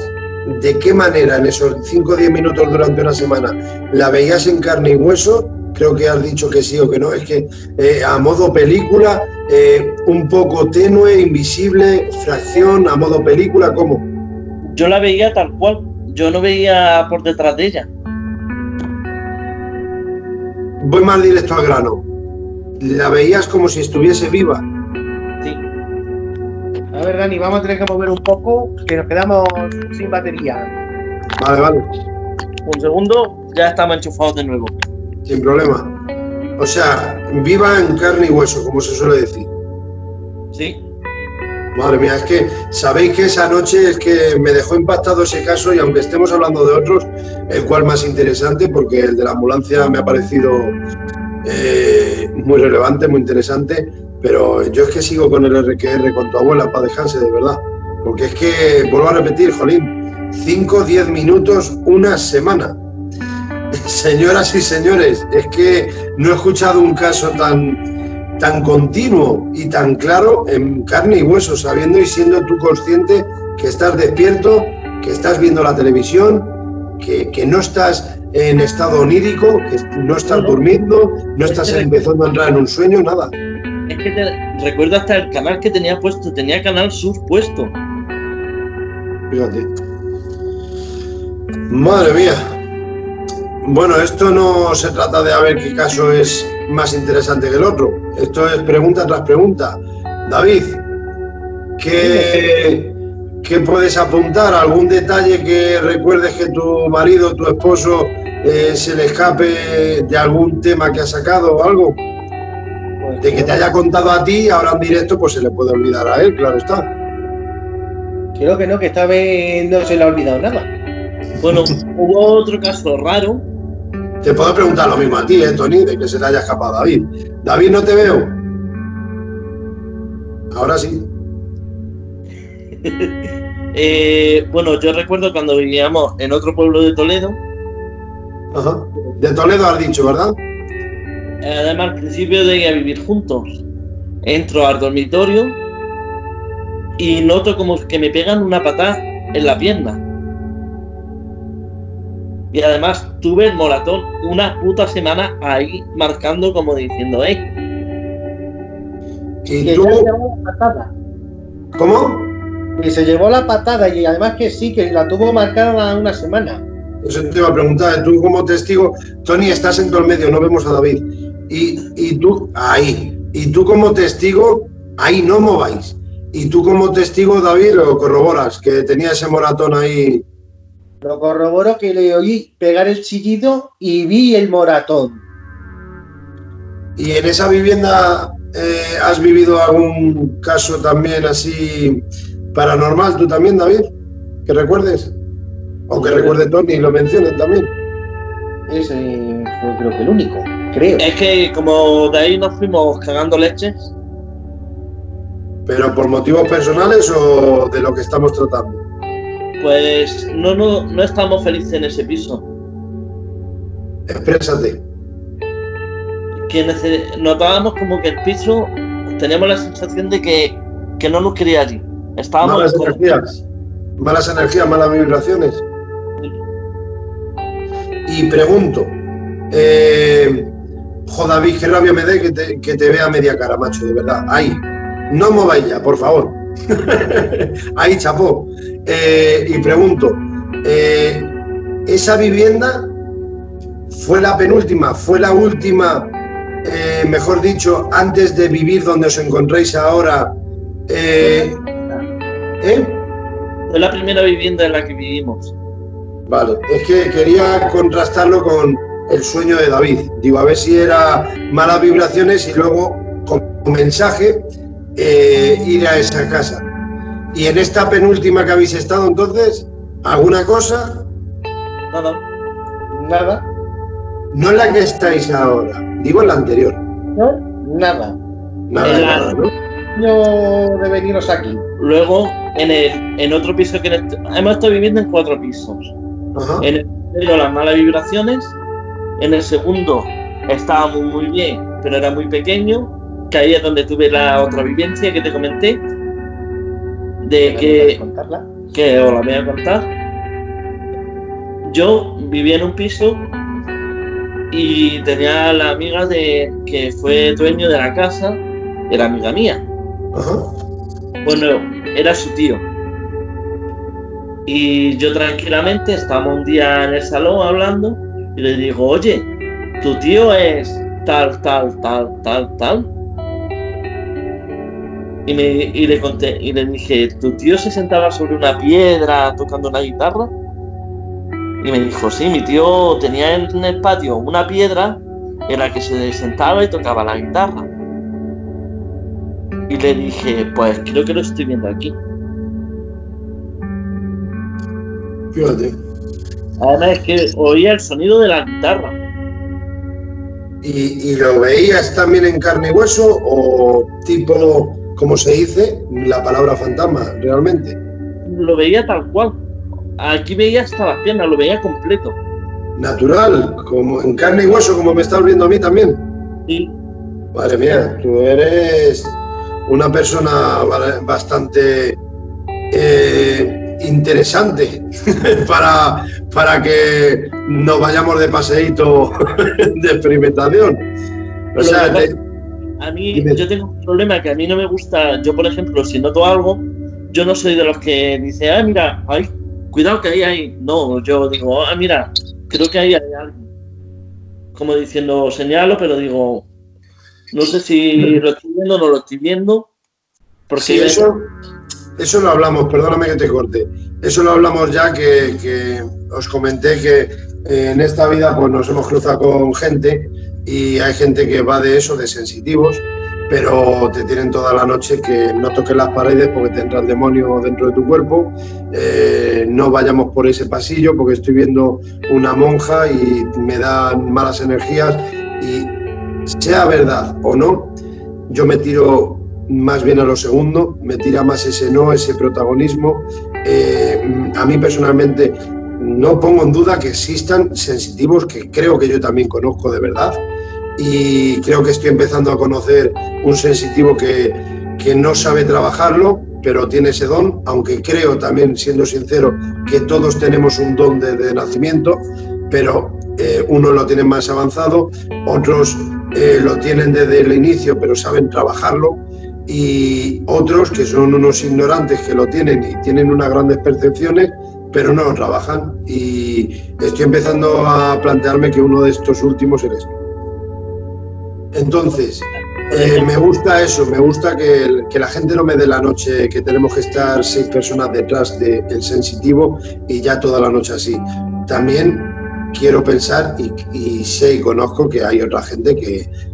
de qué manera en esos 5 o 10 minutos durante una semana? ¿La veías en carne y hueso? Creo que has dicho que sí o que no. Es que a modo película, un poco tenue, invisible, fracción, a modo película, ¿cómo? Yo la veía tal cual, yo no veía por detrás de ella. Voy más directo al grano. ¿La veías como si estuviese viva? Sí. A ver, Dani, vamos a tener que mover un poco, que nos quedamos sin batería. Vale. Un segundo, ya estamos enchufados de nuevo. Sin problema. O sea, viva en carne y hueso, como se suele decir. Sí. Madre mía, es que sabéis que esa noche es que me dejó impactado ese caso, y aunque estemos hablando de otros, el cual más interesante, porque el de la ambulancia me ha parecido muy relevante, muy interesante, pero yo es que sigo con el RQR con tu abuela para dejarse de verdad, porque es que, vuelvo a repetir, jolín, 5-10 minutos una semana. Señoras y señores, es que no he escuchado un caso tan continuo y tan claro en carne y hueso, sabiendo y siendo tú consciente que estás despierto, que estás viendo la televisión, que no estás en estado onírico, que no estás durmiendo, no estás empezando a entrar en un sueño, nada. Es que recuerdo hasta el canal que tenía puesto, tenía Canal Sur puesto. Fíjate. Madre mía. Bueno, esto no se trata de a ver qué caso es más interesante que el otro. Esto es pregunta tras pregunta. David, ¿qué puedes apuntar? ¿Algún detalle que recuerdes que tu marido, tu esposo, se le escape de algún tema que ha sacado o algo? De que te haya contado a ti, ahora en directo, pues se le puede olvidar a él, claro está. Creo que no, que esta vez no se le ha olvidado nada. Bueno, hubo otro caso raro. Te puedo preguntar lo mismo a ti, Tony, de que se le haya escapado a David. David, no te veo. Ahora sí. Bueno, yo recuerdo cuando vivíamos en otro pueblo de Toledo. Ajá. De Toledo has dicho, ¿verdad? Además, al principio de ir a vivir juntos. Entro al dormitorio y noto como que me pegan una patada en la pierna. Y además tuve el moratón una puta semana ahí marcando como diciendo, ¿Y tú? ¿Cómo? Y se llevó la patada y además que sí, que la tuvo marcada una semana. Eso te iba a preguntar, tú como testigo, Tony, estás en todo el medio, no vemos a David. Y tú, ahí. Y tú como testigo, ahí no mováis. Y tú como testigo, David, lo corroboras, que tenía ese moratón ahí. Lo corroboro que le oí pegar el chillido y vi el moratón. ¿Y en esa vivienda has vivido algún caso también así paranormal, tú también, David? ¿Que recuerdes? O que recuerde Tony y lo mencionen también. Ese fue creo que el único, creo. Es que como de ahí nos fuimos cagando leches. ¿Pero por motivos personales o de lo que estamos tratando? Pues no estamos felices en ese piso. Exprésate. Que notábamos como que el piso, teníamos la sensación de que no nos quería ir. Estábamos malas energías, malas vibraciones. Y pregunto, David, qué rabia me dé que te vea media cara, macho, de verdad. Ahí, no mováis ya, por favor. Ahí, chapó. Y pregunto, ¿esa vivienda fue la penúltima, fue la última, mejor dicho, antes de vivir donde os encontráis ahora? Fue la primera vivienda en la que vivimos. Vale, es que quería contrastarlo con el sueño de David. Digo, a ver si era malas vibraciones y luego, con mensaje, ir a esa casa. Y en esta penúltima que habéis estado, entonces, ¿alguna cosa? Nada. No en la que estáis ahora, digo en la anterior. No, nada. Nada, ¿no? No de veniros aquí. Luego, en otro piso que hemos estado viviendo en 4 pisos. Ajá. En el primero las malas vibraciones, en el segundo estábamos muy bien, pero era muy pequeño, que ahí es donde tuve la otra vivencia que te comenté, de que os la voy a contar. Yo vivía en un piso y tenía la amiga que fue dueño de la casa, era amiga mía. Ajá. Bueno, era su tío. Y yo tranquilamente estábamos un día en el salón hablando y le digo, oye, tu tío es tal. Y le conté y le dije, ¿tu tío se sentaba sobre una piedra tocando una guitarra? Y me dijo, sí, mi tío tenía en el patio una piedra en la que se sentaba y tocaba la guitarra. Y le dije, pues creo que lo estoy viendo aquí. Fíjate. Además es que oía el sonido de la guitarra. ¿Y lo veías también en carne y hueso o tipo, como se dice, la palabra fantasma, realmente? Lo veía tal cual. Aquí veía hasta las piernas, lo veía completo. Natural, como en carne y hueso, como me estás viendo a mí también. Sí. Madre mía, tú eres una persona bastante interesante para que nos vayamos de paseíto de experimentación. O sea, a mí, yo tengo un problema que a mí no me gusta. Yo, por ejemplo, si noto algo, yo no soy de los que dice, mira, ay, cuidado que ahí hay. No, yo digo, mira, creo que ahí hay algo. Como diciendo, señalo, pero digo, no sé si lo estoy viendo o no lo estoy viendo. Porque sí, eso lo hablamos, perdóname que te corte. Eso lo hablamos ya, que os comenté que en esta vida pues nos hemos cruzado con gente y hay gente que va de eso, de sensitivos, pero te tienen toda la noche que no toques las paredes porque te entra el demonio dentro de tu cuerpo, no vayamos por ese pasillo porque estoy viendo una monja y me dan malas energías, y sea verdad o no, yo me tiro más bien a lo segundo, me tira más ese no, ese protagonismo. A mí personalmente no pongo en duda que existan sensitivos, que creo que yo también conozco de verdad, y creo que estoy empezando a conocer un sensitivo que no sabe trabajarlo, pero tiene ese don, aunque creo también, siendo sincero, que todos tenemos un don de nacimiento, pero unos lo tienen más avanzado, otros lo tienen desde el inicio, pero saben trabajarlo, y otros que son unos ignorantes que lo tienen y tienen unas grandes percepciones, pero no lo trabajan, y estoy empezando a plantearme que uno de estos últimos eres tú. Entonces, me gusta eso, me gusta que la gente no me dé la noche, que tenemos que estar 6 personas detrás del sensitivo y ya toda la noche así. También quiero pensar y sé y conozco que hay otra gente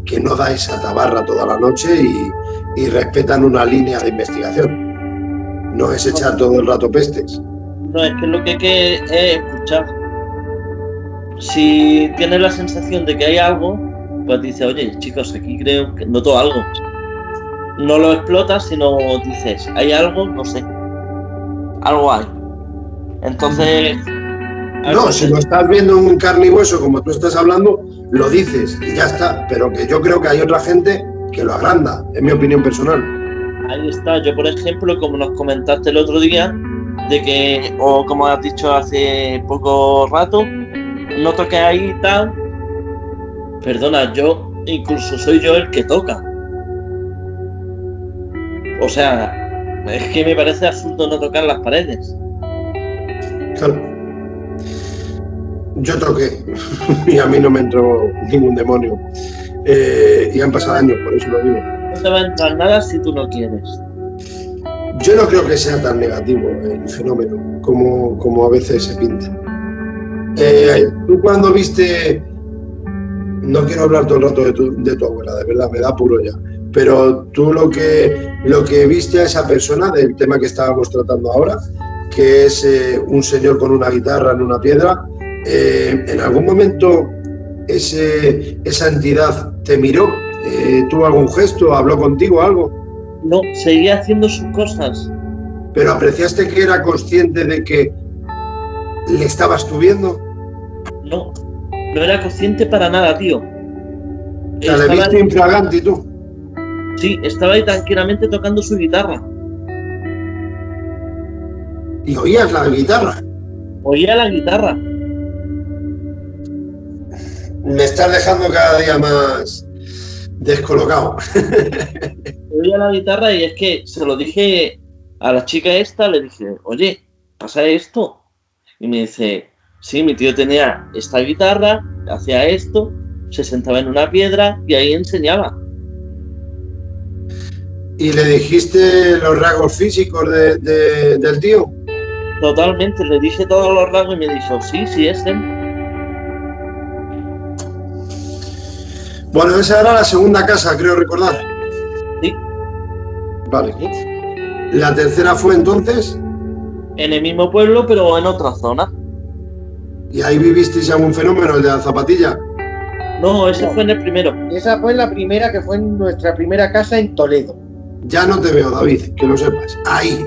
que no da esa tabarra toda la noche y respetan una línea de investigación. No es echar todo el rato pestes. No, es que lo que hay que es escuchar. Si tienes la sensación de que hay algo, pues dices, oye, chicos, aquí creo que noto algo. No lo explotas, sino dices, hay algo, no sé. Algo hay. Entonces... No, si lo estás viendo en carne y hueso, como tú estás hablando, lo dices y ya está. Pero que yo creo que hay otra gente que lo agranda, en mi opinión personal. Ahí está. Yo, por ejemplo, como nos comentaste el otro día, de que, o como has dicho hace poco rato, noto que hay tal... Perdona, yo incluso soy yo el que toca. O sea, es que me parece absurdo no tocar las paredes. Claro. Yo toqué y a mí no me entró ningún demonio. Y han pasado años, por eso lo digo. No te va a entrar nada si tú no quieres. Yo no creo que sea tan negativo el fenómeno como a veces se pinta. Tú cuando viste... No quiero hablar todo el rato de tu abuela, de verdad, me da apuro ya. Pero tú lo que viste a esa persona, del tema que estábamos tratando ahora, que es un señor con una guitarra en una piedra, ¿en algún momento esa entidad te miró? ¿Tuvo algún gesto? ¿Habló contigo algo? No, seguía haciendo sus cosas. ¿Pero apreciaste que era consciente de que le estabas tú viendo? No. No era consciente para nada, tío. O sea, le viste infraganti tú. Sí, estaba ahí tranquilamente tocando su guitarra. ¿Y oías la guitarra? Oía la guitarra. Me estás dejando cada día más descolocado. Oía la guitarra y es que se lo dije a la chica esta, le dije, oye, ¿pasa esto? Y me dice... Sí, mi tío tenía esta guitarra, hacía esto, se sentaba en una piedra y ahí enseñaba. ¿Y le dijiste los rasgos físicos del tío? Totalmente, le dije todos los rasgos y me dijo, sí, es él. Bueno, esa era la segunda casa, creo recordar. Sí. Vale. ¿La tercera fue entonces? En el mismo pueblo, pero en otra zona. ¿Y ahí vivisteis algún fenómeno, el de la zapatilla? No, ese fue en el primero. Esa fue la primera, que fue en nuestra primera casa en Toledo. Ya no te veo, David, que lo sepas. Ahí.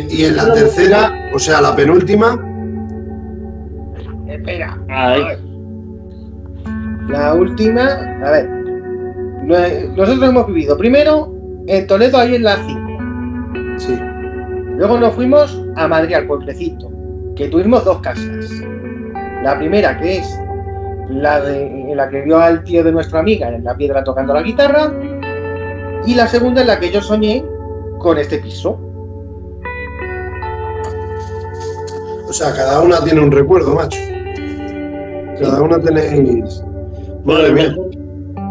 Y en la tercera, o sea, la penúltima. Espera. Ahí. La última, a ver. Nosotros hemos vivido primero en Toledo, ahí en la 5. Sí. Luego nos fuimos a Madrid, al pueblecito, que tuvimos 2 casas. La primera, que es en la que vio al tío de nuestra amiga en la piedra tocando la guitarra, y la segunda en la que yo soñé con este piso. O sea, cada una tiene un recuerdo, macho. Cada una tenéis. Madre mía.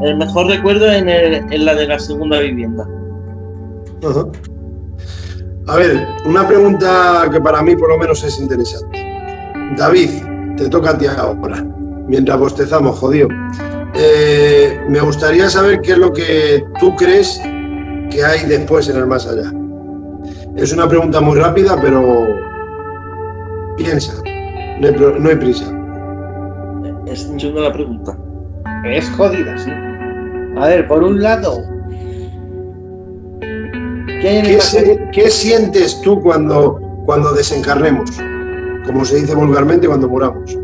El mejor recuerdo es en la de la segunda vivienda. Ajá. A ver, una pregunta que para mí por lo menos es interesante. David, te toca a ti ahora, mientras bostezamos, jodido. Me gustaría saber qué es lo que tú crees que hay después en el más allá. Es una pregunta muy rápida, pero piensa, no hay prisa. Es chunga la pregunta. Es jodida, sí. A ver, por un lado, ¿qué hay en el más allá? ¿Qué sientes tú cuando desencarnemos? Como se dice vulgarmente, cuando muramos.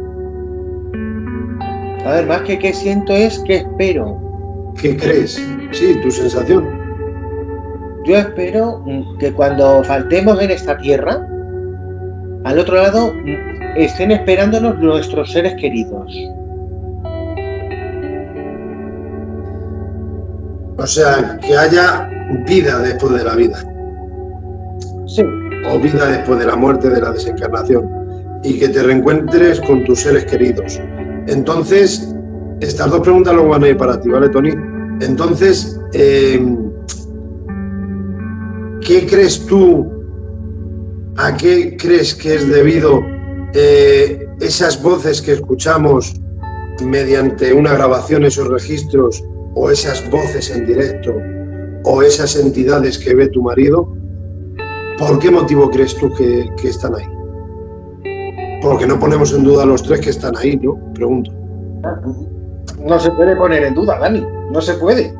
A ver, más que qué siento es que espero. ¿Qué crees? Sí, tu sensación. Yo espero que cuando faltemos en esta tierra, al otro lado estén esperándonos nuestros seres queridos. O sea, que haya vida después de la vida. Sí. O vida después de la muerte, de la desencarnación. Y que te reencuentres con tus seres queridos. Entonces, estas 2 preguntas luego van a ir para ti, ¿vale, Tony? Entonces, ¿qué crees tú? ¿A qué crees que es debido esas voces que escuchamos mediante una grabación, esos registros, o esas voces en directo, o esas entidades que ve tu marido? ¿Por qué motivo crees tú que están ahí? Porque no ponemos en duda los 3 que están ahí, ¿no? Pregunto. No se puede poner en duda, Dani. No se puede.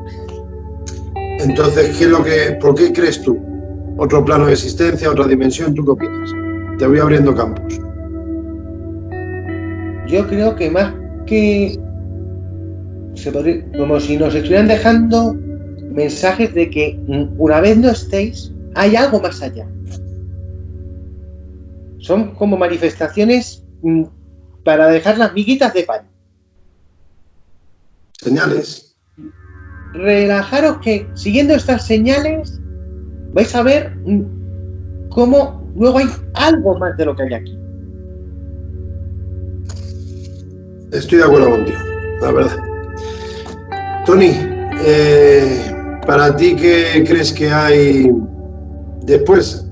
Entonces, ¿por qué crees tú? ¿Otro plano de existencia, otra dimensión? ¿Tú qué opinas? Te voy abriendo campos. Yo creo que más que... como si nos estuvieran dejando mensajes de que una vez no estéis, hay algo más allá. Son como manifestaciones para dejar las miguitas de pan. Señales. Relajaros que siguiendo estas señales vais a ver cómo luego hay algo más de lo que hay aquí. Estoy de acuerdo contigo, la verdad. Tony, para ti, ¿qué crees que hay después?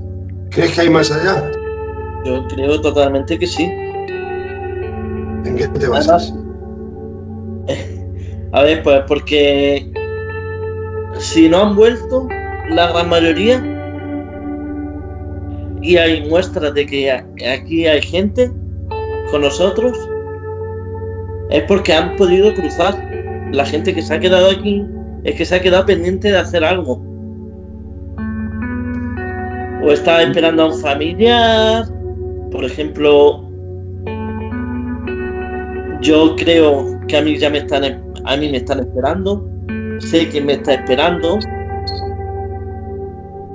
¿Crees que hay más allá? Yo creo totalmente que sí. ¿En qué te basas? A ver, pues porque si no han vuelto la gran mayoría y hay muestras de que aquí hay gente con nosotros, es porque han podido cruzar. La gente que se ha quedado aquí es que se ha quedado pendiente de hacer algo. O está esperando a un familiar. Por ejemplo, yo creo que a mí me están esperando. Sé que me está esperando.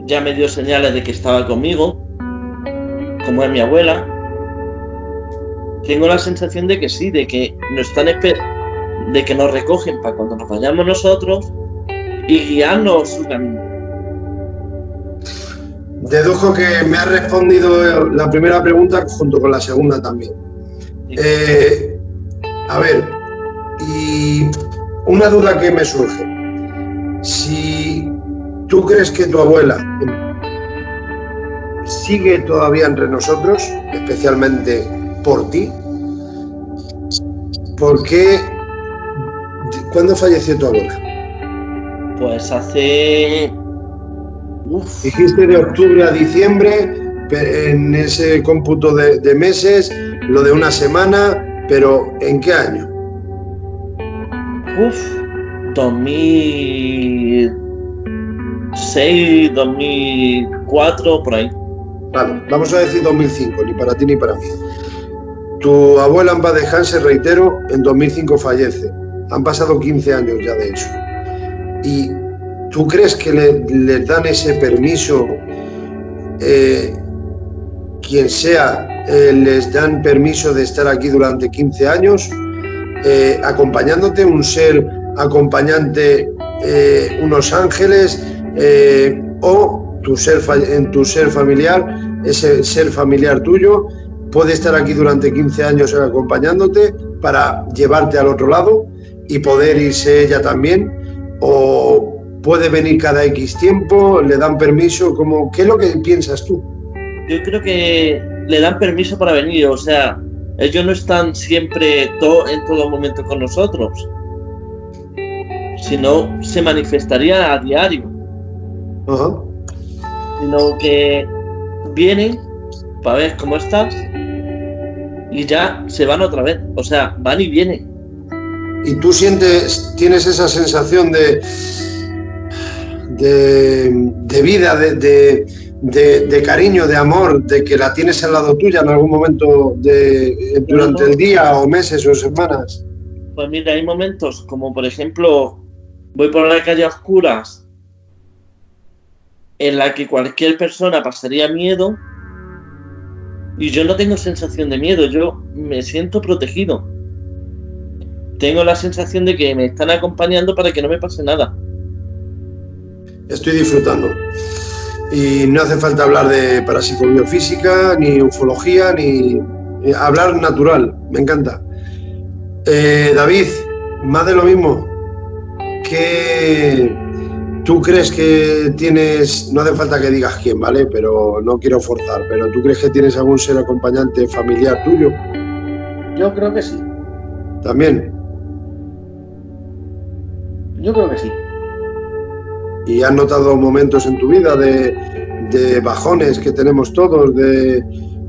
Ya me dio señales de que estaba conmigo, como es mi abuela. Tengo la sensación de que sí, de que nos están de que nos recogen para cuando nos vayamos nosotros y guiarnos su camino. Dedujo que me ha respondido la primera pregunta junto con la segunda también. A ver, y una duda que me surge. Si tú crees que tu abuela sigue todavía entre nosotros, especialmente por ti, ¿por qué? ¿Cuándo falleció tu abuela? Pues hace... Dijiste de octubre a diciembre, en ese cómputo de meses, lo de una semana, pero ¿en qué año? 2006, 2004, por ahí. Vale, vamos a decir 2005, ni para ti ni para mí. Tu abuela en paz descanse, reitero, en 2005 fallece. Han pasado 15 años ya de eso. ¿Y tú crees que les dan ese permiso, quien sea, les dan permiso de estar aquí durante 15 años, acompañándote, un ser acompañante, unos ángeles, o en tu ser familiar, ese ser familiar tuyo puede estar aquí durante 15 años acompañándote para llevarte al otro lado y poder irse ella también, o puede venir cada X tiempo, le dan permiso? ¿Qué es lo que piensas tú? Yo creo que le dan permiso para venir, o sea, ellos no están siempre en todo momento con nosotros, sino se manifestaría a diario. Ajá. Sino que vienen para ver cómo estás y ya se van otra vez, o sea, van y vienen. ¿Y tú tienes esa sensación de vida, de cariño, de amor, de que la tienes al lado tuya en algún momento durante el día o meses o semanas? Pues mira, hay momentos como, por ejemplo, voy por la calle a oscuras en la que cualquier persona pasaría miedo y yo no tengo sensación de miedo, yo me siento protegido. Tengo la sensación de que me están acompañando para que no me pase nada. Estoy disfrutando. Y no hace falta hablar de parapsicobiofísica, ni ufología, ni hablar natural. Me encanta. David, más de lo mismo. ¿Qué tú crees que tienes? No hace falta que digas quién, ¿vale? Pero no quiero forzar. Pero ¿tú crees que tienes algún ser acompañante familiar tuyo? Yo creo que sí. ¿También? Yo creo que sí. ¿Y has notado momentos en tu vida de bajones que tenemos todos, de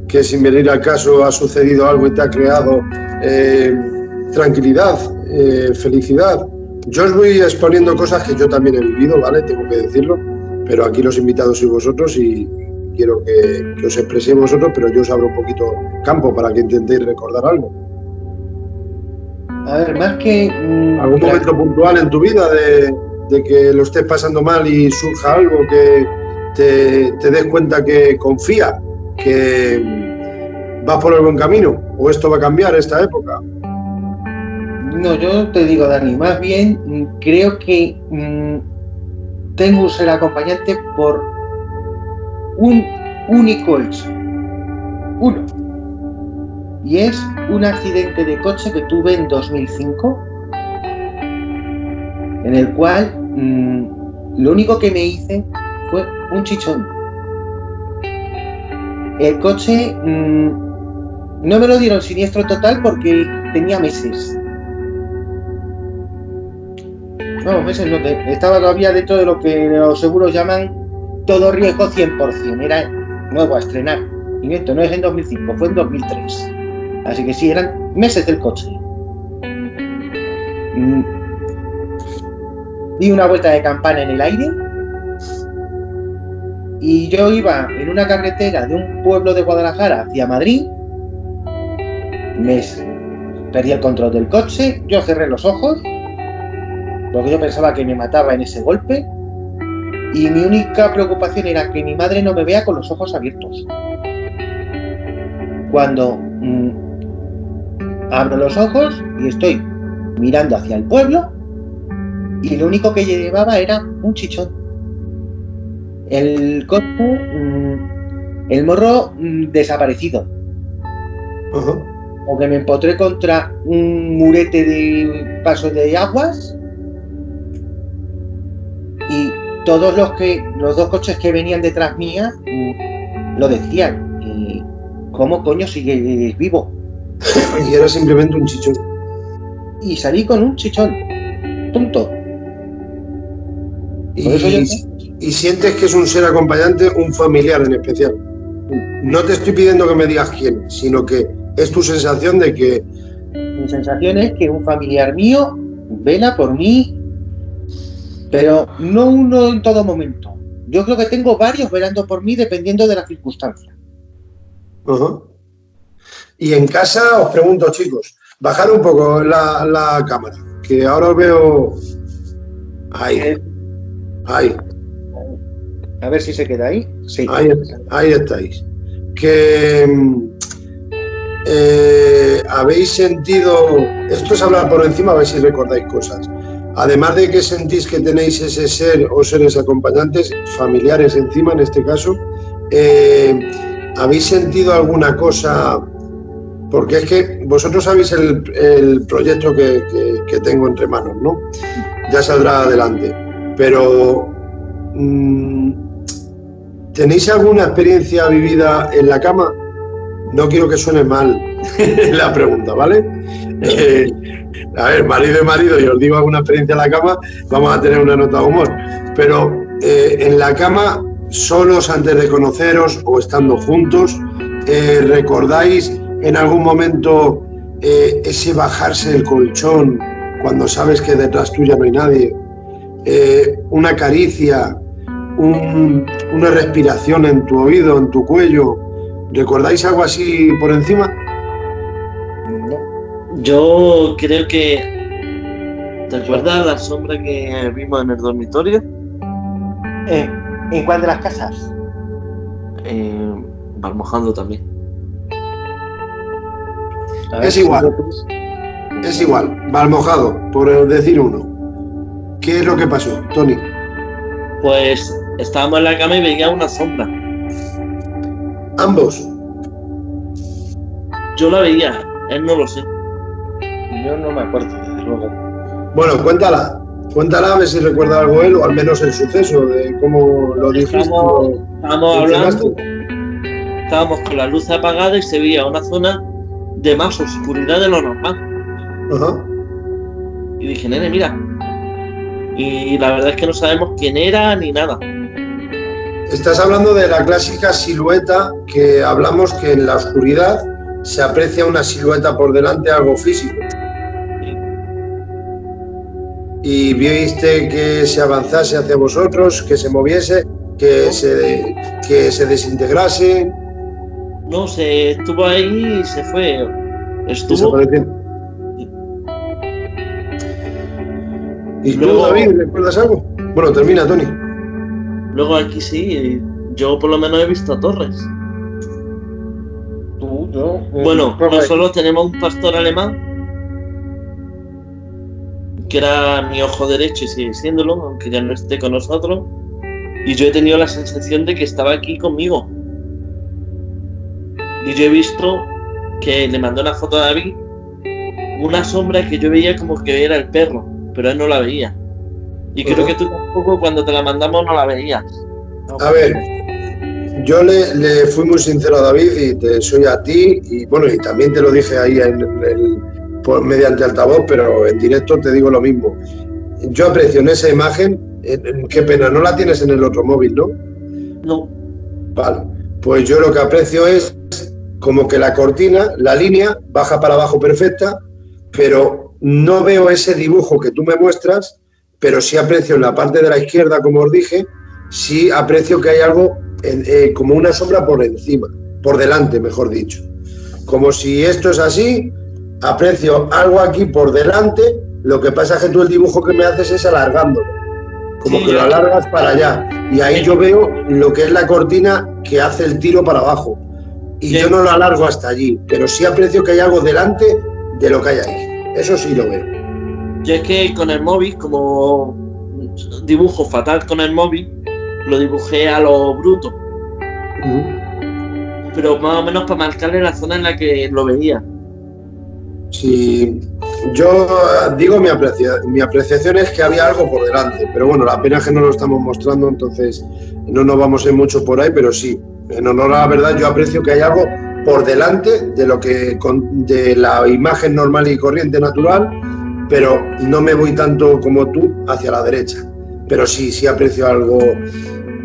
que sin venir al caso ha sucedido algo y te ha creado tranquilidad, felicidad? Yo os voy exponiendo cosas que yo también he vivido, ¿vale? Tengo que decirlo, pero aquí los invitados sois vosotros y quiero que os expreséis vosotros, pero yo os abro un poquito campo para que intentéis recordar algo. A ver, más que... ¿Algún momento puntual en tu vida de que lo estés pasando mal y surja algo que te des cuenta que confía, que vas por el buen camino, o esto va a cambiar esta época? No, yo te digo, Dani, más bien creo que tengo un ser acompañante por un único hecho. Uno. Y es un accidente de coche que tuve en 2005, en el cual lo único que me hice fue un chichón. El coche no me lo dieron siniestro total porque tenía meses. No, meses no, estaba todavía dentro de lo que los seguros llaman todo riesgo 100%. Era nuevo a estrenar. Y esto no es en 2005, fue en 2003. Así que sí, eran meses del coche. Di una vuelta de campana en el aire y yo iba en una carretera de un pueblo de Guadalajara hacia Madrid. Perdí el control del coche, yo cerré los ojos porque yo pensaba que me mataba en ese golpe y mi única preocupación era que mi madre no me vea con los ojos abiertos. Cuando abro los ojos y estoy mirando hacia el pueblo y lo único que llevaba era un chichón. El coche, el morro desaparecido. Uh-huh. O que me empotré contra un murete de paso de aguas y todos los dos coches que venían detrás mía lo decían. ¿Cómo coño sigues vivo? Y era simplemente un chichón. Y salí con un chichón. Tonto. Y sientes que es un ser acompañante, un familiar en especial. No te estoy pidiendo que me digas quién, sino que es tu sensación de que... Mi sensación es que un familiar mío vela por mí, pero no uno en todo momento. Yo creo que tengo varios velando por mí dependiendo de la circunstancia. Ajá. Y en casa os pregunto, chicos, bajar un poco la cámara, que ahora os veo ahí. Ahí. A ver si se queda ahí. Sí. Ahí estáis. Que habéis sentido, esto es hablar por encima, a ver si recordáis cosas. Además de que sentís que tenéis ese ser o seres acompañantes, familiares encima en este caso, ¿habéis sentido alguna cosa? Porque es que vosotros sabéis el proyecto que tengo entre manos, ¿no? Ya saldrá adelante. Pero ¿tenéis alguna experiencia vivida en la cama? No quiero que suene mal la pregunta, ¿vale? A ver, marido y marido, y os digo alguna experiencia en la cama, vamos a tener una nota de humor. Pero en la cama, solos antes de conoceros o estando juntos, ¿recordáis en algún momento ese bajarse del colchón cuando sabes que detrás tuya no hay nadie? Una caricia, una respiración en tu oído, en tu cuello. ¿Recordáis algo así por encima? Yo creo que... ¿Te acuerdas la sombra que vimos en el dormitorio? ¿En cuál de las casas? Balmojando también. Es igual. Es igual. Balmojado, por decir uno. ¿Qué es lo que pasó, Tony? Pues estábamos en la cama y veía una sombra. ¿Ambos? Yo la veía, él no lo sé. Yo no me acuerdo, desde luego. Bueno, cuéntala a ver si recuerda algo él, o al menos el suceso de cómo lo dijiste. Estábamos hablando, estábamos con la luz apagada y se veía una zona de más oscuridad de lo normal. Ajá. Y dije, nene, mira. Y la verdad es que no sabemos quién era ni nada. Estás hablando de la clásica silueta que hablamos, que en la oscuridad se aprecia una silueta por delante, algo físico. Y viste que se avanzase hacia vosotros, que se moviese, que se desintegrase. No, se estuvo ahí y se fue. Estuvo. ¿Y luego, tú, David, recuerdas algo? Bueno, termina, Tony. Luego aquí sí, yo por lo menos he visto a Torres. ¿Tú? ¿Yo? Bueno, nosotros tenemos un pastor alemán que era mi ojo derecho y sigue siéndolo, aunque ya no esté con nosotros. Y yo he tenido la sensación de que estaba aquí conmigo. Y yo he visto que le mandó una foto a David, una sombra que yo veía como que era el perro, pero él no la veía. Y creo que tú tampoco, cuando te la mandamos, no la veías. A ver, yo le fui muy sincero a David y soy a ti, y bueno, y también te lo dije ahí mediante altavoz, pero en directo te digo lo mismo. Yo aprecio en esa imagen, qué pena, no la tienes en el otro móvil, ¿no? No. Vale, pues yo lo que aprecio es como que la cortina, la línea, baja para abajo perfecta, pero no veo ese dibujo que tú me muestras, pero sí aprecio en la parte de la izquierda, como os dije, sí aprecio que hay algo como una sombra por encima, por delante, mejor dicho. Como si esto es así, aprecio algo aquí por delante, lo que pasa es que tú el dibujo que me haces es alargándolo, como que lo alargas para allá, y ahí yo veo lo que es la cortina que hace el tiro para abajo, y yo no lo alargo hasta allí, pero sí aprecio que hay algo delante de lo que hay ahí, eso sí lo veo. Yo es que con el móvil, como dibujo fatal con el móvil, lo dibujé a lo bruto. Pero más o menos para marcarle la zona en la que lo veía. Sí, yo digo mi apreciación es que había algo por delante, pero bueno, la pena es que no lo estamos mostrando, entonces no nos vamos a ir mucho por ahí, pero sí, en honor a la verdad yo aprecio que hay algo por delante de la imagen normal y corriente natural, pero no me voy tanto como tú hacia la derecha, pero sí aprecio algo,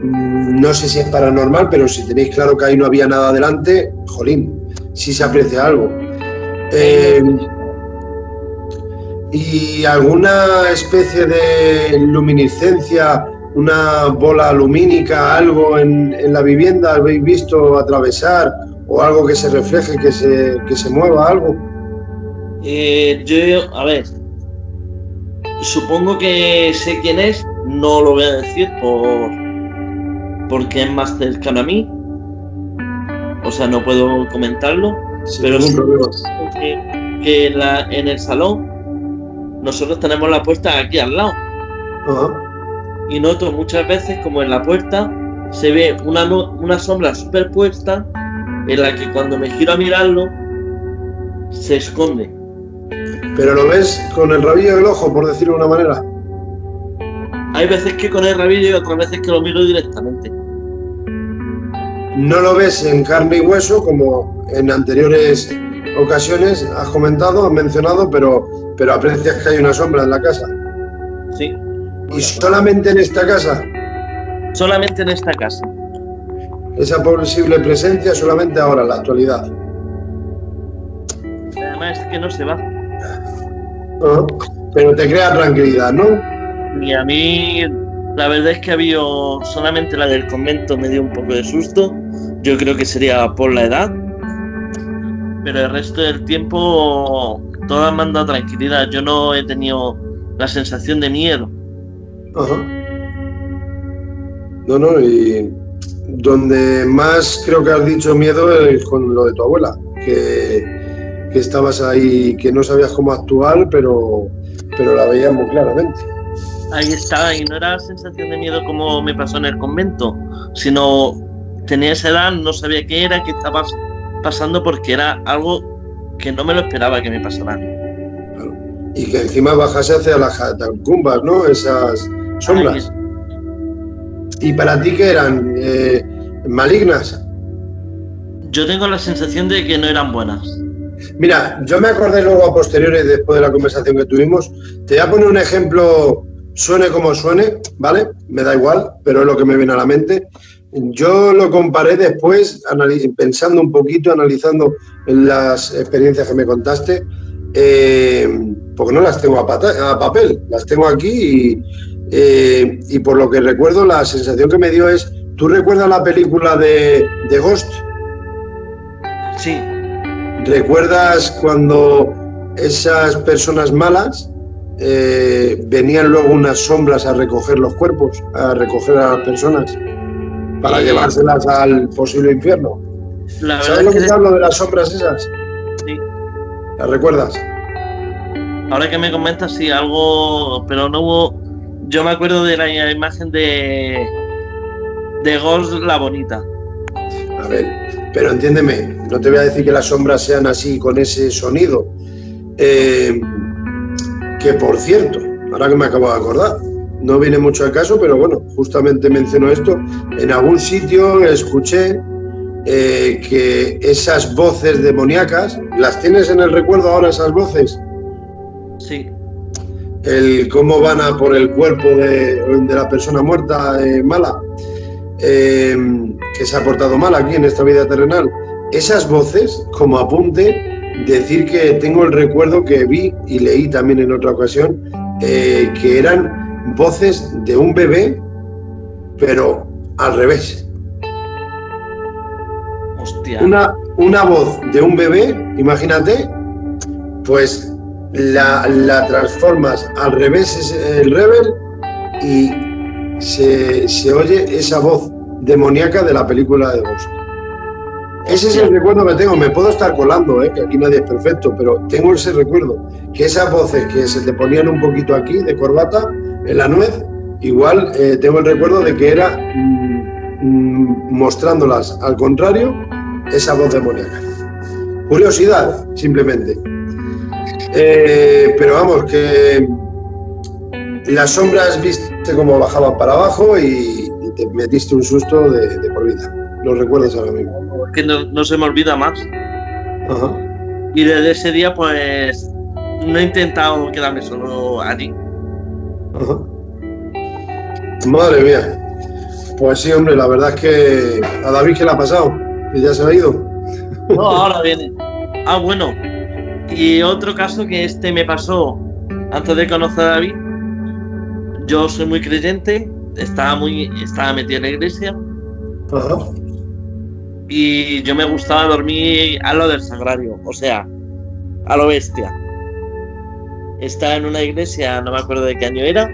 no sé si es paranormal, pero si tenéis claro que ahí no había nada delante, jolín, sí se aprecia algo. ¿Y alguna especie de luminiscencia, una bola lumínica, algo en la vivienda habéis visto atravesar? ¿O algo que se refleje, que se mueva, algo? Yo, a ver, supongo que sé quién es, no lo voy a decir porque es más cercano a mí, o sea, no puedo comentarlo, pero sí que en el salón nosotros tenemos la puerta aquí al lado. Uh-huh. Y noto muchas veces como en la puerta se ve una sombra superpuesta en la que cuando me giro a mirarlo se esconde. ¿Pero lo ves con el rabillo del ojo, por decirlo de una manera? Hay veces que con el rabillo y otras veces que lo miro directamente. No lo ves en carne y hueso como en anteriores ocasiones has comentado, has mencionado, pero aprecias que hay una sombra en la casa. Sí. ¿Y solamente en esta casa? Solamente en esta casa. Esa posible presencia solamente ahora, en la actualidad. Además es que no se va. Uh-huh. Pero te crea tranquilidad, ¿no? Y a mí la verdad es que ha habido solamente la del convento, me dio un poco de susto. Yo creo que sería por la edad. Pero el resto del tiempo todas me han dado tranquilidad. Yo no he tenido la sensación de miedo. Ajá. No, y donde más creo que has dicho miedo es con lo de tu abuela, que estabas ahí, que no sabías cómo actuar, pero la veías muy claramente. Ahí está, y no era la sensación de miedo como me pasó en el convento, sino tenía esa edad, no sabía qué era, qué estaba pasando, porque era algo que no me lo esperaba que me pasara. Claro. Y que encima bajase hacia las catacumbas, ¿no? Esas sombras. Ay, ¿Y para ti qué eran? ¿Malignas? yo tengo la sensación de que no eran buenas. Mira, yo me acordé luego a posteriores, después de la conversación que tuvimos, te voy a poner un ejemplo, suene como suene, ¿vale? Me da igual, pero es lo que me viene a la mente. Yo lo comparé después, pensando un poquito, analizando las experiencias que me contaste, porque no las tengo a papel, las tengo aquí y por lo que recuerdo, la sensación que me dio es, ¿tú recuerdas la película de Ghost? Sí. ¿Recuerdas cuando esas personas malas venían luego unas sombras a recoger los cuerpos, a recoger a las personas para llevárselas al posible infierno? ¿Sabes lo que te hablo de las sombras esas? Sí. ¿Las recuerdas? Ahora que me comentas, sí, algo, pero no hubo. Yo me acuerdo de la imagen de Ghost, la bonita. A ver, pero entiéndeme, no te voy a decir que las sombras sean así, con ese sonido. Que por cierto, ahora que me acabo de acordar, no viene mucho al caso, pero bueno, justamente menciono esto. En algún sitio escuché que esas voces demoníacas, ¿las tienes en el recuerdo ahora esas voces? Sí. El cómo van a por el cuerpo de la persona muerta mala, que se ha portado mal aquí en esta vida terrenal. Esas voces, como apunte, decir que tengo el recuerdo que vi y leí también en otra ocasión, que eran voces de un bebé, pero al revés. Hostia. Una voz de un bebé, imagínate, pues la transformas al revés, es el rever, y se oye esa voz demoníaca de la película de Ghost. Ese es el recuerdo que tengo. Me puedo estar colando, que aquí nadie es perfecto, pero tengo ese recuerdo, que esas voces que se te ponían un poquito aquí de corbata en la nuez, igual tengo el recuerdo de que era mostrándolas al contrario, esa voz demoníaca. Curiosidad, simplemente. Pero vamos, que las sombras viste cómo bajaban para abajo y te metiste un susto de por vida. Lo recuerdas ahora mismo. Es que no se me olvida más. Ajá. Y desde ese día, pues, no he intentado quedarme solo allí. Ajá. Madre mía. Pues sí, hombre, la verdad es que a David, ¿qué le ha pasado? ¿Que ya se ha ido? No, ahora viene. Ah, bueno. Y otro caso que me pasó antes de conocer a David, yo soy muy creyente, estaba metido en la iglesia. Ajá. Y yo me gustaba dormir a lo del sagrario, o sea, a lo bestia. Estaba en una iglesia, no me acuerdo de qué año era,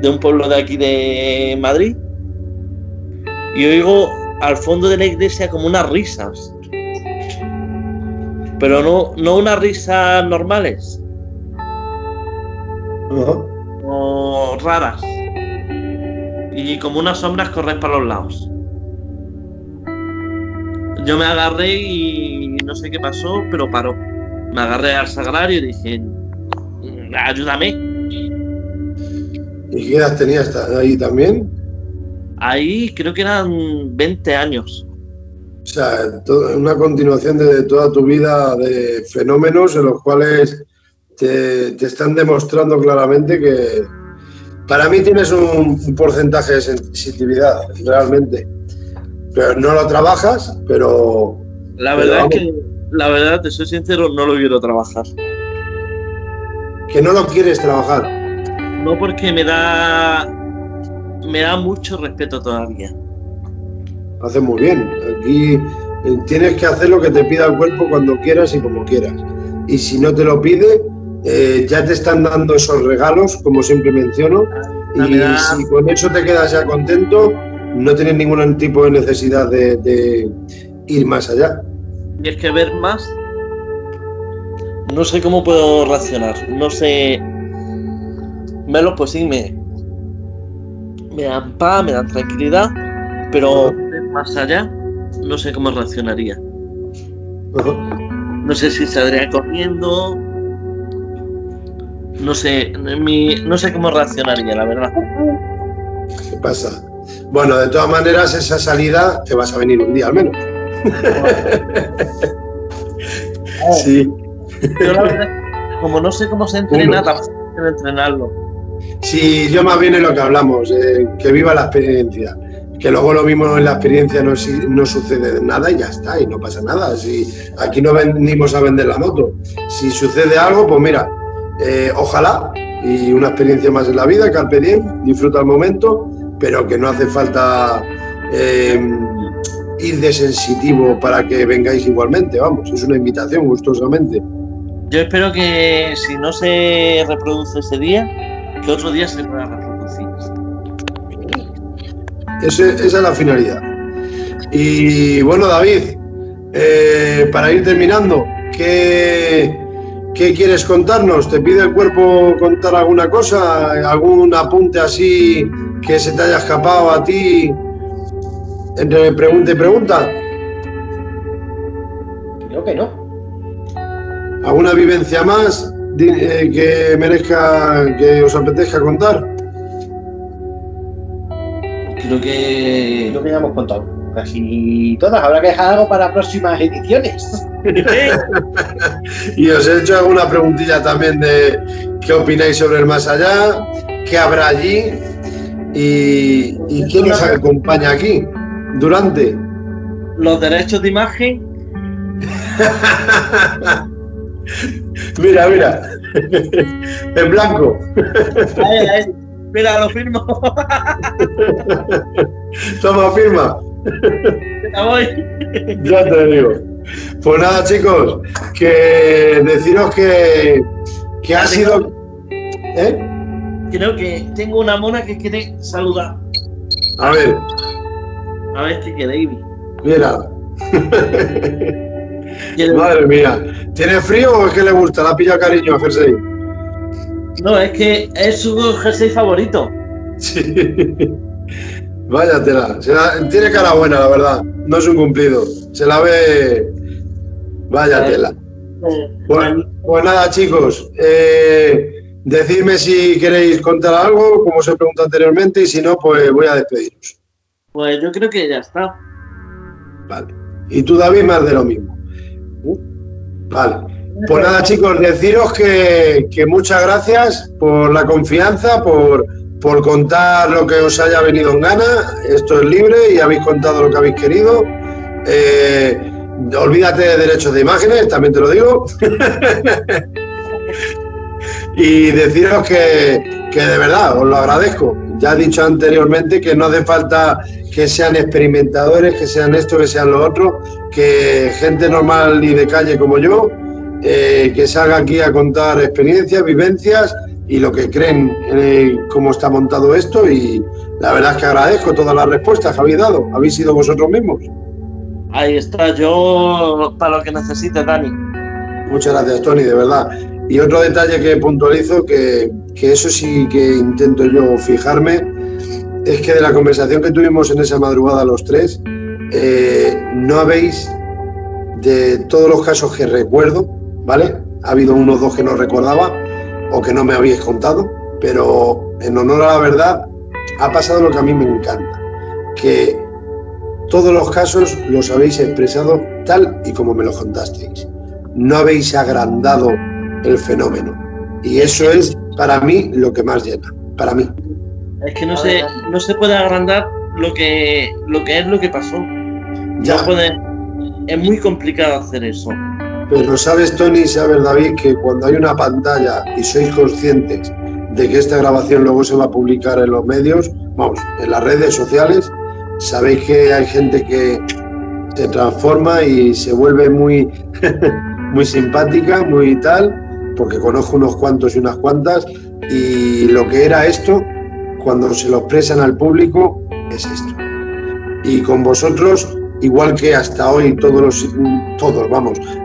de un pueblo de aquí de Madrid, y oigo al fondo de la iglesia como unas risas, pero no unas risas normales, Ajá. o raras, y como unas sombras correr para los lados. Yo me agarré y no sé qué pasó, pero paró. Me agarré al sagrario y dije, ayúdame. ¿Y qué edad tenías ahí también? Ahí creo que eran 20 años. O sea, una continuación de toda tu vida de fenómenos en los cuales te están demostrando claramente que para mí tienes un porcentaje de sensitividad, realmente. Pero no lo trabajas, pero... La verdad te soy sincero, no lo quiero trabajar. Que no lo quieres trabajar. No, porque me da mucho respeto todavía. Haces muy bien. Aquí tienes que hacer lo que te pida el cuerpo cuando quieras y como quieras. Y si no te lo pide, ya te están dando esos regalos, como siempre menciono. Y si con eso te quedas ya contento, no tienes ningún tipo de necesidad de ir más allá. Y es que ver más, no sé cómo puedo reaccionar. No sé. Verlos, pues sí, me dan paz, me dan tranquilidad, pero más allá, no sé cómo reaccionaría. No sé si saldría corriendo. No sé cómo reaccionaría, la verdad. ¿Qué pasa? Bueno, de todas maneras, esa salida te vas a venir un día al menos. Sí. Yo la verdad, como no sé cómo se entrena, tampoco quiero entrenarlo. Sí, yo más bien es lo que hablamos, que viva la experiencia. Que luego lo mismo en la experiencia no sucede nada y ya está, y no pasa nada. Si aquí no venimos a vender la moto. Si sucede algo, pues mira, ojalá, y una experiencia más en la vida, carpe diem, disfruta el momento, pero que no hace falta ir de sensitivo para que vengáis igualmente, vamos, es una invitación gustosamente. Yo espero que si no se reproduce ese día, que otro día se pueda reproducir. Esa es la finalidad. Y bueno, David, para ir terminando, ¿qué quieres contarnos? ¿Te pide el cuerpo contar alguna cosa? ¿Algún apunte así que se te haya escapado a ti entre pregunta y pregunta? Creo que no. ¿Alguna vivencia más que merezca, que os apetezca contar? Creo que ya hemos contado casi todas. Habrá que dejar algo para próximas ediciones. Y os he hecho alguna preguntilla también de qué opináis sobre el más allá, qué habrá allí y quién nos acompaña aquí durante los derechos de imagen. Mira, en blanco. Ahí. Mira, lo firmo. Toma, firma. Ya voy. Ya te digo. Pues nada, chicos, que deciros que ha sido... Creo que tengo una mona que quiere saludar. A ver qué queréis. Mira. Madre mía. ¿Tiene frío o es que le gusta? ¿La pilla cariño a jersey? No, es que es su jersey favorito. Sí. Vaya tela. Tiene cara buena, la verdad. No es un cumplido. Se la ve... Vaya tela. Bueno, pues nada, chicos. Decidme si queréis contar algo, como os he preguntado anteriormente, y si no, pues voy a despediros. Pues yo creo que ya está. Vale. Y tú, David, más de lo mismo. Vale. Pues nada, chicos, deciros que muchas gracias por la confianza, por contar lo que os haya venido en gana. Esto es libre y habéis contado lo que habéis querido. Olvídate de derechos de imágenes, también te lo digo. Y deciros que de verdad os lo agradezco. Ya he dicho anteriormente que no hace falta que sean experimentadores, que sean esto, que sean lo otro, que gente normal y de calle como yo, que salga aquí a contar experiencias, vivencias y lo que creen, cómo está montado esto. Y la verdad es que agradezco todas las respuestas que habéis dado. Habéis sido vosotros mismos. Ahí está, yo para lo que necesites, Dani. Muchas gracias, Tony, de verdad. Y otro detalle que puntualizo, que eso sí que intento yo fijarme, es que de la conversación que tuvimos en esa madrugada los tres, no habéis, de todos los casos que recuerdo, ¿vale? Ha habido unos dos que no recordaba o que no me habéis contado, pero en honor a la verdad ha pasado lo que a mí me encanta, que todos los casos los habéis expresado tal y como me lo contasteis. No habéis agrandado el fenómeno. Y eso es para mí lo que más llena. Para mí. Es que no se puede agrandar lo que es lo que pasó. Ya. Es muy complicado hacer eso. Pero sabes, Tony, sabes, David, que cuando hay una pantalla y sois conscientes de que esta grabación luego se va a publicar en los medios, vamos, en las redes sociales, sabéis que hay gente que se transforma y se vuelve muy muy simpática, muy tal, porque conozco unos cuantos y unas cuantas, y lo que era esto, cuando se lo expresan al público, es esto. Y con vosotros, igual que hasta hoy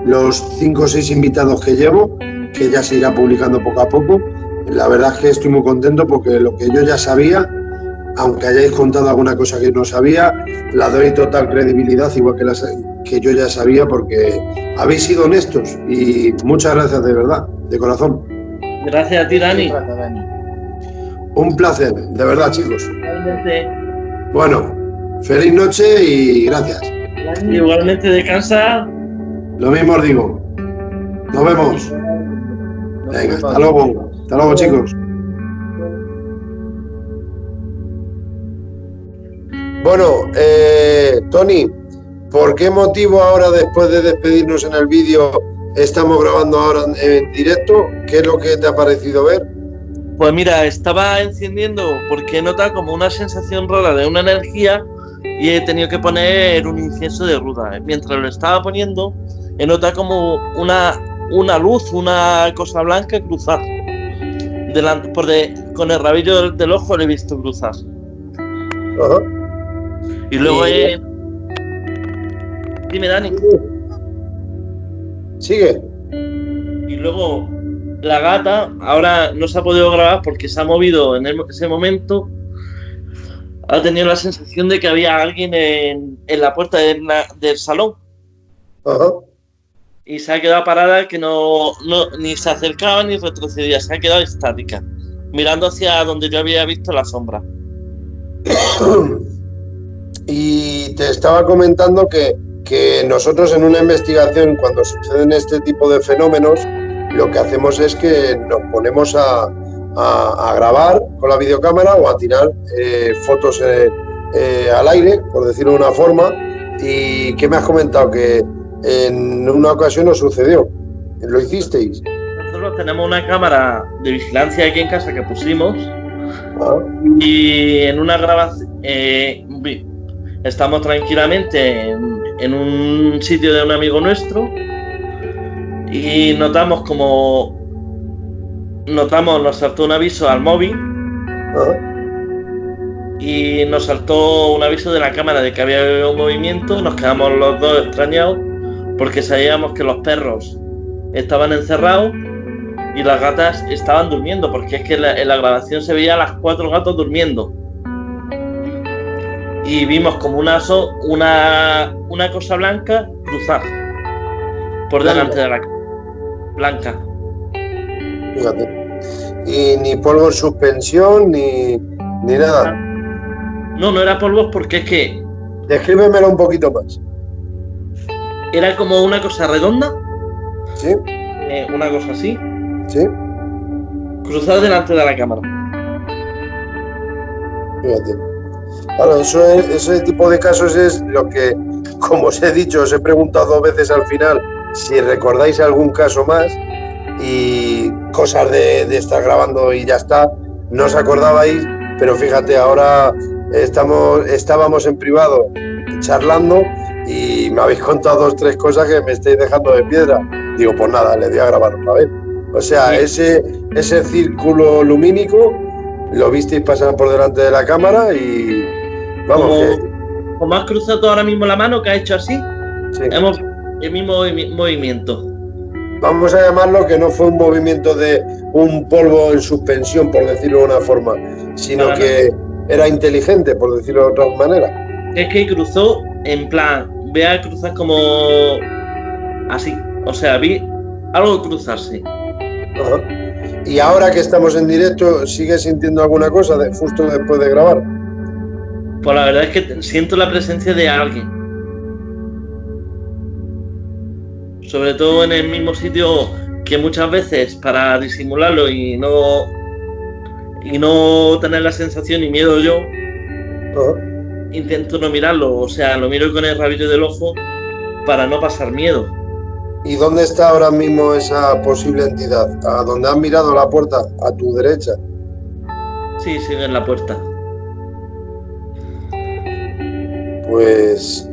los 5 o 6 invitados que llevo, que ya se irá publicando poco a poco, la verdad es que estoy muy contento porque lo que yo ya sabía, aunque hayáis contado alguna cosa que no sabía, la doy total credibilidad, igual que yo ya sabía, porque habéis sido honestos y muchas gracias de verdad, de corazón. Gracias a ti, Dani. Gracias, Dani. Un placer, de verdad, chicos. Igualmente, Bueno, feliz noche y gracias. igualmente descansa. Lo mismo os digo. Nos vemos. Venga, hasta luego. Hasta luego, chicos. Bueno, Tony, ¿por qué motivo ahora, después de despedirnos en el vídeo, estamos grabando ahora en directo? ¿Qué es lo que te ha parecido ver? Pues mira, estaba encendiendo porque he notado como una sensación rara de una energía y he tenido que poner un incienso de ruda. Mientras lo estaba poniendo, he notado como una luz, una cosa blanca cruzar. Con el rabillo del ojo lo he visto cruzar. Ajá. Y luego Dime, Dani. Sigue. Y luego la gata, ahora no se ha podido grabar porque se ha movido en ese momento. Ha tenido la sensación de que había alguien en la puerta del salón. Ajá. Y se ha quedado parada, que no ni se acercaba ni retrocedía, se ha quedado estática, mirando hacia donde yo había visto la sombra. Y te estaba comentando que nosotros en una investigación, cuando suceden este tipo de fenómenos, lo que hacemos es que nos ponemos a grabar con la videocámara o a tirar fotos al aire, por decirlo de una forma. ¿Y qué me has comentado? Que en una ocasión os sucedió. ¿Lo hicisteis? Nosotros tenemos una cámara de vigilancia aquí en casa que pusimos. Ah. Y en una grabación estamos tranquilamente en un sitio de un amigo nuestro y nos saltó un aviso al móvil. Ah. Y nos saltó un aviso de la cámara de que había un movimiento. Nos quedamos los dos extrañados porque sabíamos que los perros estaban encerrados y las gatas estaban durmiendo, porque es que en la grabación se veía a las 4 gatos durmiendo. Y vimos como una cosa blanca cruzar por delante de la casa. Blanca. Fíjate. Y ni polvo en suspensión, ni nada. No era polvos, porque es que Descríbemelo un poquito más. era como una cosa redonda. ¿Sí? Una cosa así. ¿Sí? Cruzar delante de la cámara. Fíjate. Claro, ese tipo de casos es lo que, como os he dicho, os he preguntado 2 veces al final si recordáis algún caso más y cosas de estar grabando y ya está, no os acordabais, pero fíjate, ahora estábamos en privado charlando y me habéis contado 2 o 3 cosas que me estáis dejando de piedra. Digo, pues nada, le doy a grabar otra vez. O sea, ese círculo lumínico lo visteis pasar por delante de la cámara y vamos. Como has cruzado tú ahora mismo la mano, que has hecho así, Sí. hemos el mismo movimiento. Vamos a llamarlo que no fue un movimiento de un polvo en suspensión, por decirlo de una forma, sino Claro. que era inteligente, por decirlo de otra manera. Es que cruzó en plan, vea cruzar como así. O sea, vi algo cruzarse. Ajá. Y ahora que estamos en directo, ¿sigues sintiendo alguna cosa justo después de grabar? Pues la verdad es que siento la presencia de alguien. Sobre todo en el mismo sitio que muchas veces, para disimularlo y no tener la sensación y miedo yo, Ajá. intento no mirarlo. O sea, lo miro con el rabillo del ojo para no pasar miedo. ¿Y dónde está ahora mismo esa posible entidad? ¿A dónde has mirado la puerta? ¿A tu derecha? Sí, sigue en la puerta. Pues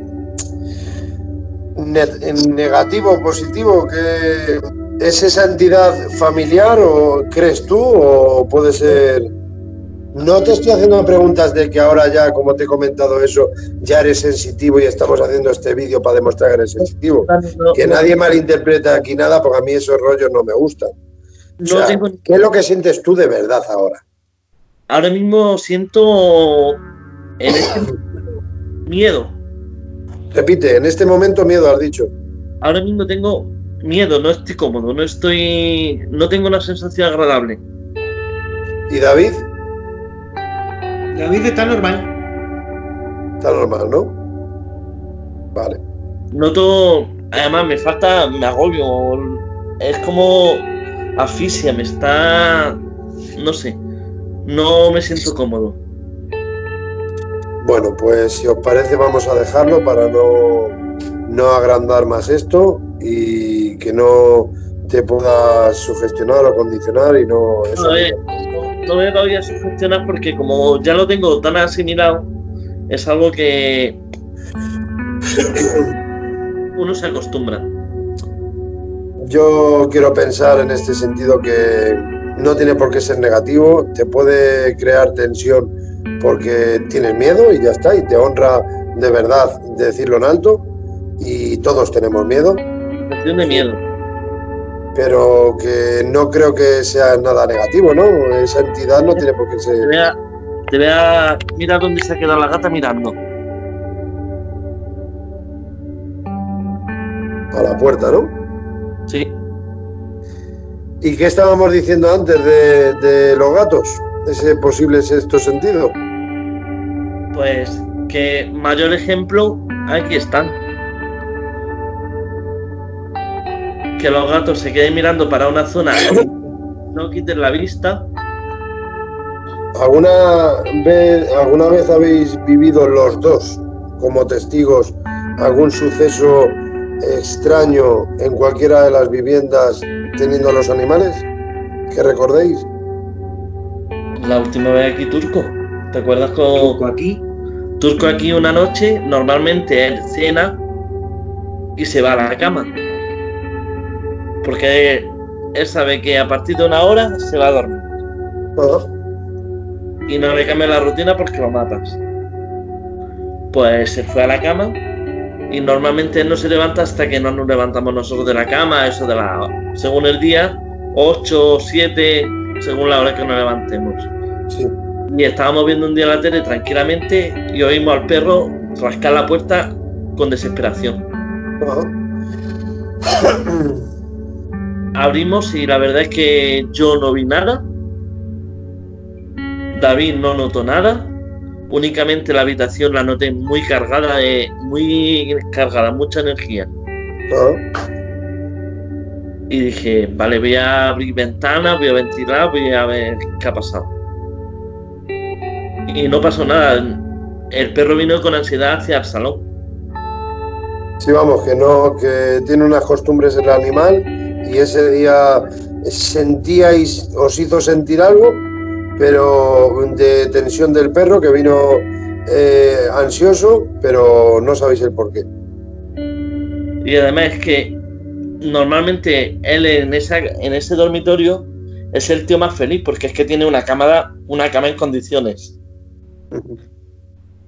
en negativo o positivo, ¿qué es esa entidad familiar o crees tú o puede ser? No te estoy haciendo preguntas de que ahora ya, como te he comentado eso, ya eres sensitivo y estamos haciendo este vídeo para demostrar que eres sensitivo. Que nadie malinterprete aquí nada, porque a mí esos rollos no me gustan. O sea, ¿qué es lo que sientes tú de verdad ahora? Ahora mismo siento en este miedo. Repite, en este momento miedo has dicho. Ahora mismo tengo miedo, no estoy cómodo, no tengo una sensación agradable. ¿Y David? David está normal. Está normal, ¿no? Vale. Noto, además me agobio, es como asfixia, no sé, no me siento cómodo. Bueno, pues si os parece vamos a dejarlo para no agrandar más esto y que no te puedas sugestionar o condicionar y no... Eso No me voy a sugestionar porque como ya lo tengo tan asimilado, es algo que uno se acostumbra. Yo quiero pensar en este sentido que no tiene por qué ser negativo, te puede crear tensión porque tienes miedo y ya está, y te honra de verdad decirlo en alto, y todos tenemos miedo. Sensación de miedo. Pero que no creo que sea nada negativo, ¿no? Esa entidad no tiene por qué ser... Mira dónde se ha quedado la gata mirando. A la puerta, ¿no? Sí. ¿Y qué estábamos diciendo antes de los gatos? Ese posible sexto sentido. Pues que mayor ejemplo, aquí están. Que los gatos se queden mirando para una zona, no quiten la vista. ¿Alguna vez habéis vivido los dos como testigos algún suceso extraño en cualquiera de las viviendas teniendo los animales? ¿Que recordéis? La última vez aquí Turco. ¿Te acuerdas con Turco aquí? Turco aquí una noche? Normalmente él cena y se va a la cama. Porque él sabe que a partir de una hora se va a dormir. Ajá. Y no le cambia la rutina porque lo matas. Pues se fue a la cama y normalmente él no se levanta hasta que no nos levantamos nosotros de la cama, eso según el día, 8 o 7, según la hora que nos levantemos. Sí. Y estábamos viendo un día la tele tranquilamente y oímos al perro rascar la puerta con desesperación. Ajá. Abrimos y la verdad es que yo no vi nada. David no notó nada. Únicamente la habitación la noté muy cargada, mucha energía. Ajá. Y dije, vale, voy a abrir ventanas, voy a ventilar, voy a ver qué ha pasado. Y no pasó nada. El perro vino con ansiedad hacia el salón. Sí, vamos, que tiene unas costumbres el animal y ese día sentíais, os hizo sentir algo, pero de tensión del perro que vino ansioso, pero no sabéis el porqué. Y además es que normalmente él en ese dormitorio es el tío más feliz porque es que tiene una cama en condiciones.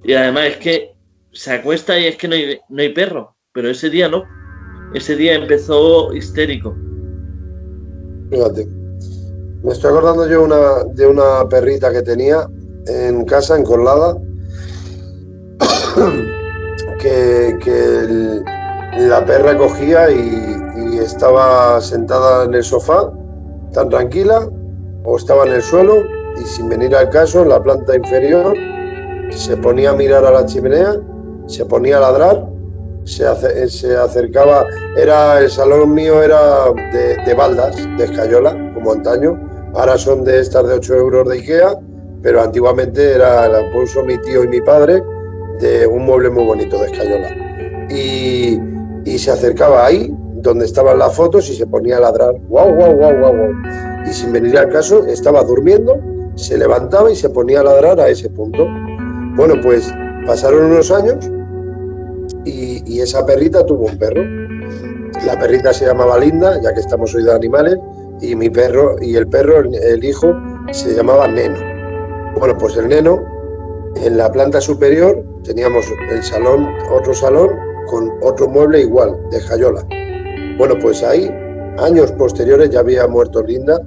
Y además es que se acuesta y es que no hay perro, pero ese día no. Ese día empezó histérico. Fíjate, me estoy acordando yo de una perrita que tenía en casa, en Colada, que la perra cogía y estaba sentada en el sofá, tan tranquila, o estaba en el suelo y sin venir al caso, en la planta inferior, se ponía a mirar a la chimenea, se ponía a ladrar, se acercaba. El salón mío era de baldas, de escayola, como antaño. Ahora son de estas de 8 euros de Ikea, pero antiguamente la puso mi tío y mi padre, de un mueble muy bonito de escayola. Y se acercaba ahí, donde estaban las fotos, y se ponía a ladrar. ¡Guau, guau, guau, guau, guau! Y sin venir al caso, estaba durmiendo, se levantaba y se ponía a ladrar a ese punto. Bueno, pues pasaron unos años y esa perrita tuvo un perro. La perrita se llamaba Linda, ya que estamos hoy de animales, y mi perro, y el perro, el hijo, se llamaba Neno. Bueno, pues el Neno, en la planta superior teníamos el salón, otro salón, con otro mueble igual, de escayola. Bueno, pues ahí, años posteriores, ya había muerto Linda.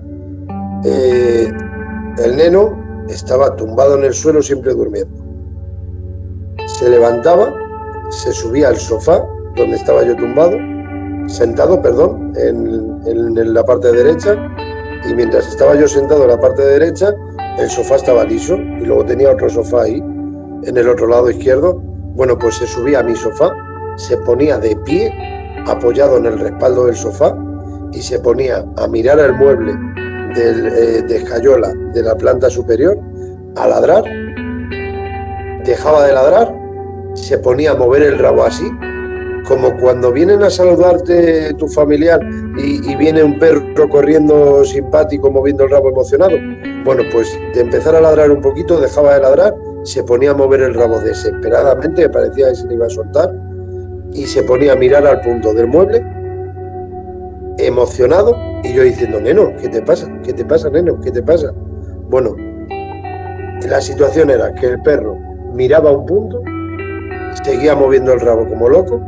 El Neno estaba tumbado en el suelo, siempre durmiendo. Se levantaba, se subía al sofá, donde estaba yo sentado, en la parte derecha, y mientras estaba yo sentado en la parte derecha, el sofá estaba liso, y luego tenía otro sofá ahí, en el otro lado izquierdo. Bueno, pues se subía a mi sofá, se ponía de pie, apoyado en el respaldo del sofá, y se ponía a mirar el mueble de escayola de la planta superior, a ladrar, dejaba de ladrar, se ponía a mover el rabo así, como cuando vienen a saludarte tu familiar y viene un perro corriendo simpático, moviendo el rabo emocionado. Bueno, pues de empezar a ladrar un poquito, dejaba de ladrar, se ponía a mover el rabo desesperadamente, que parecía que se le iba a soltar, y se ponía a mirar al punto del mueble, emocionado, y yo diciendo: Neno, ¿qué te pasa? ¿Qué te pasa, Neno? ¿Qué te pasa? Bueno, la situación era que el perro miraba a un punto, seguía moviendo el rabo como loco,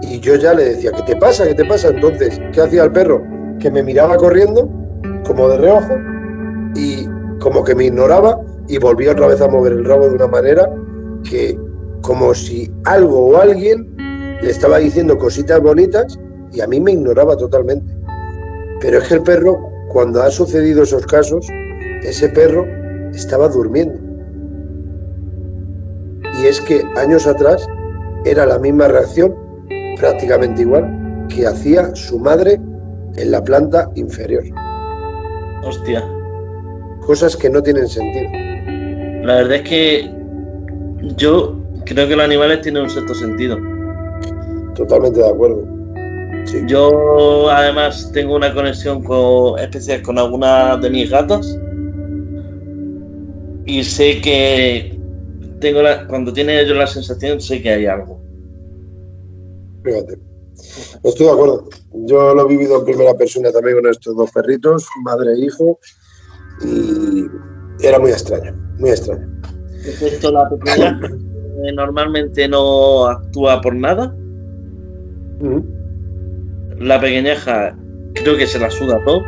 y yo ya le decía: ¿qué te pasa? ¿Qué te pasa? Entonces, ¿qué hacía el perro? Que me miraba corriendo, como de reojo, y como que me ignoraba, y volvía otra vez a mover el rabo de una manera que, como si algo o alguien le estaba diciendo cositas bonitas, y a mí me ignoraba totalmente. Pero es que el perro, cuando ha sucedido esos casos, ese perro estaba durmiendo. Y es que años atrás era la misma reacción, prácticamente igual, que hacía su madre en la planta inferior. Hostia. Cosas que no tienen sentido. La verdad es que yo creo que los animales tienen un sexto sentido. Totalmente de acuerdo. Sí. Yo además tengo una conexión especial con algunas de mis gatas, y sé que cuando tienen ellos la sensación, sé que hay algo. Fíjate, estoy de acuerdo. Yo lo he vivido en primera persona también con estos dos perritos, madre e hijo, y era muy extraño, muy extraño. Excepto la pequeña, normalmente no actúa por nada. La pequeñaja creo que se la suda todo.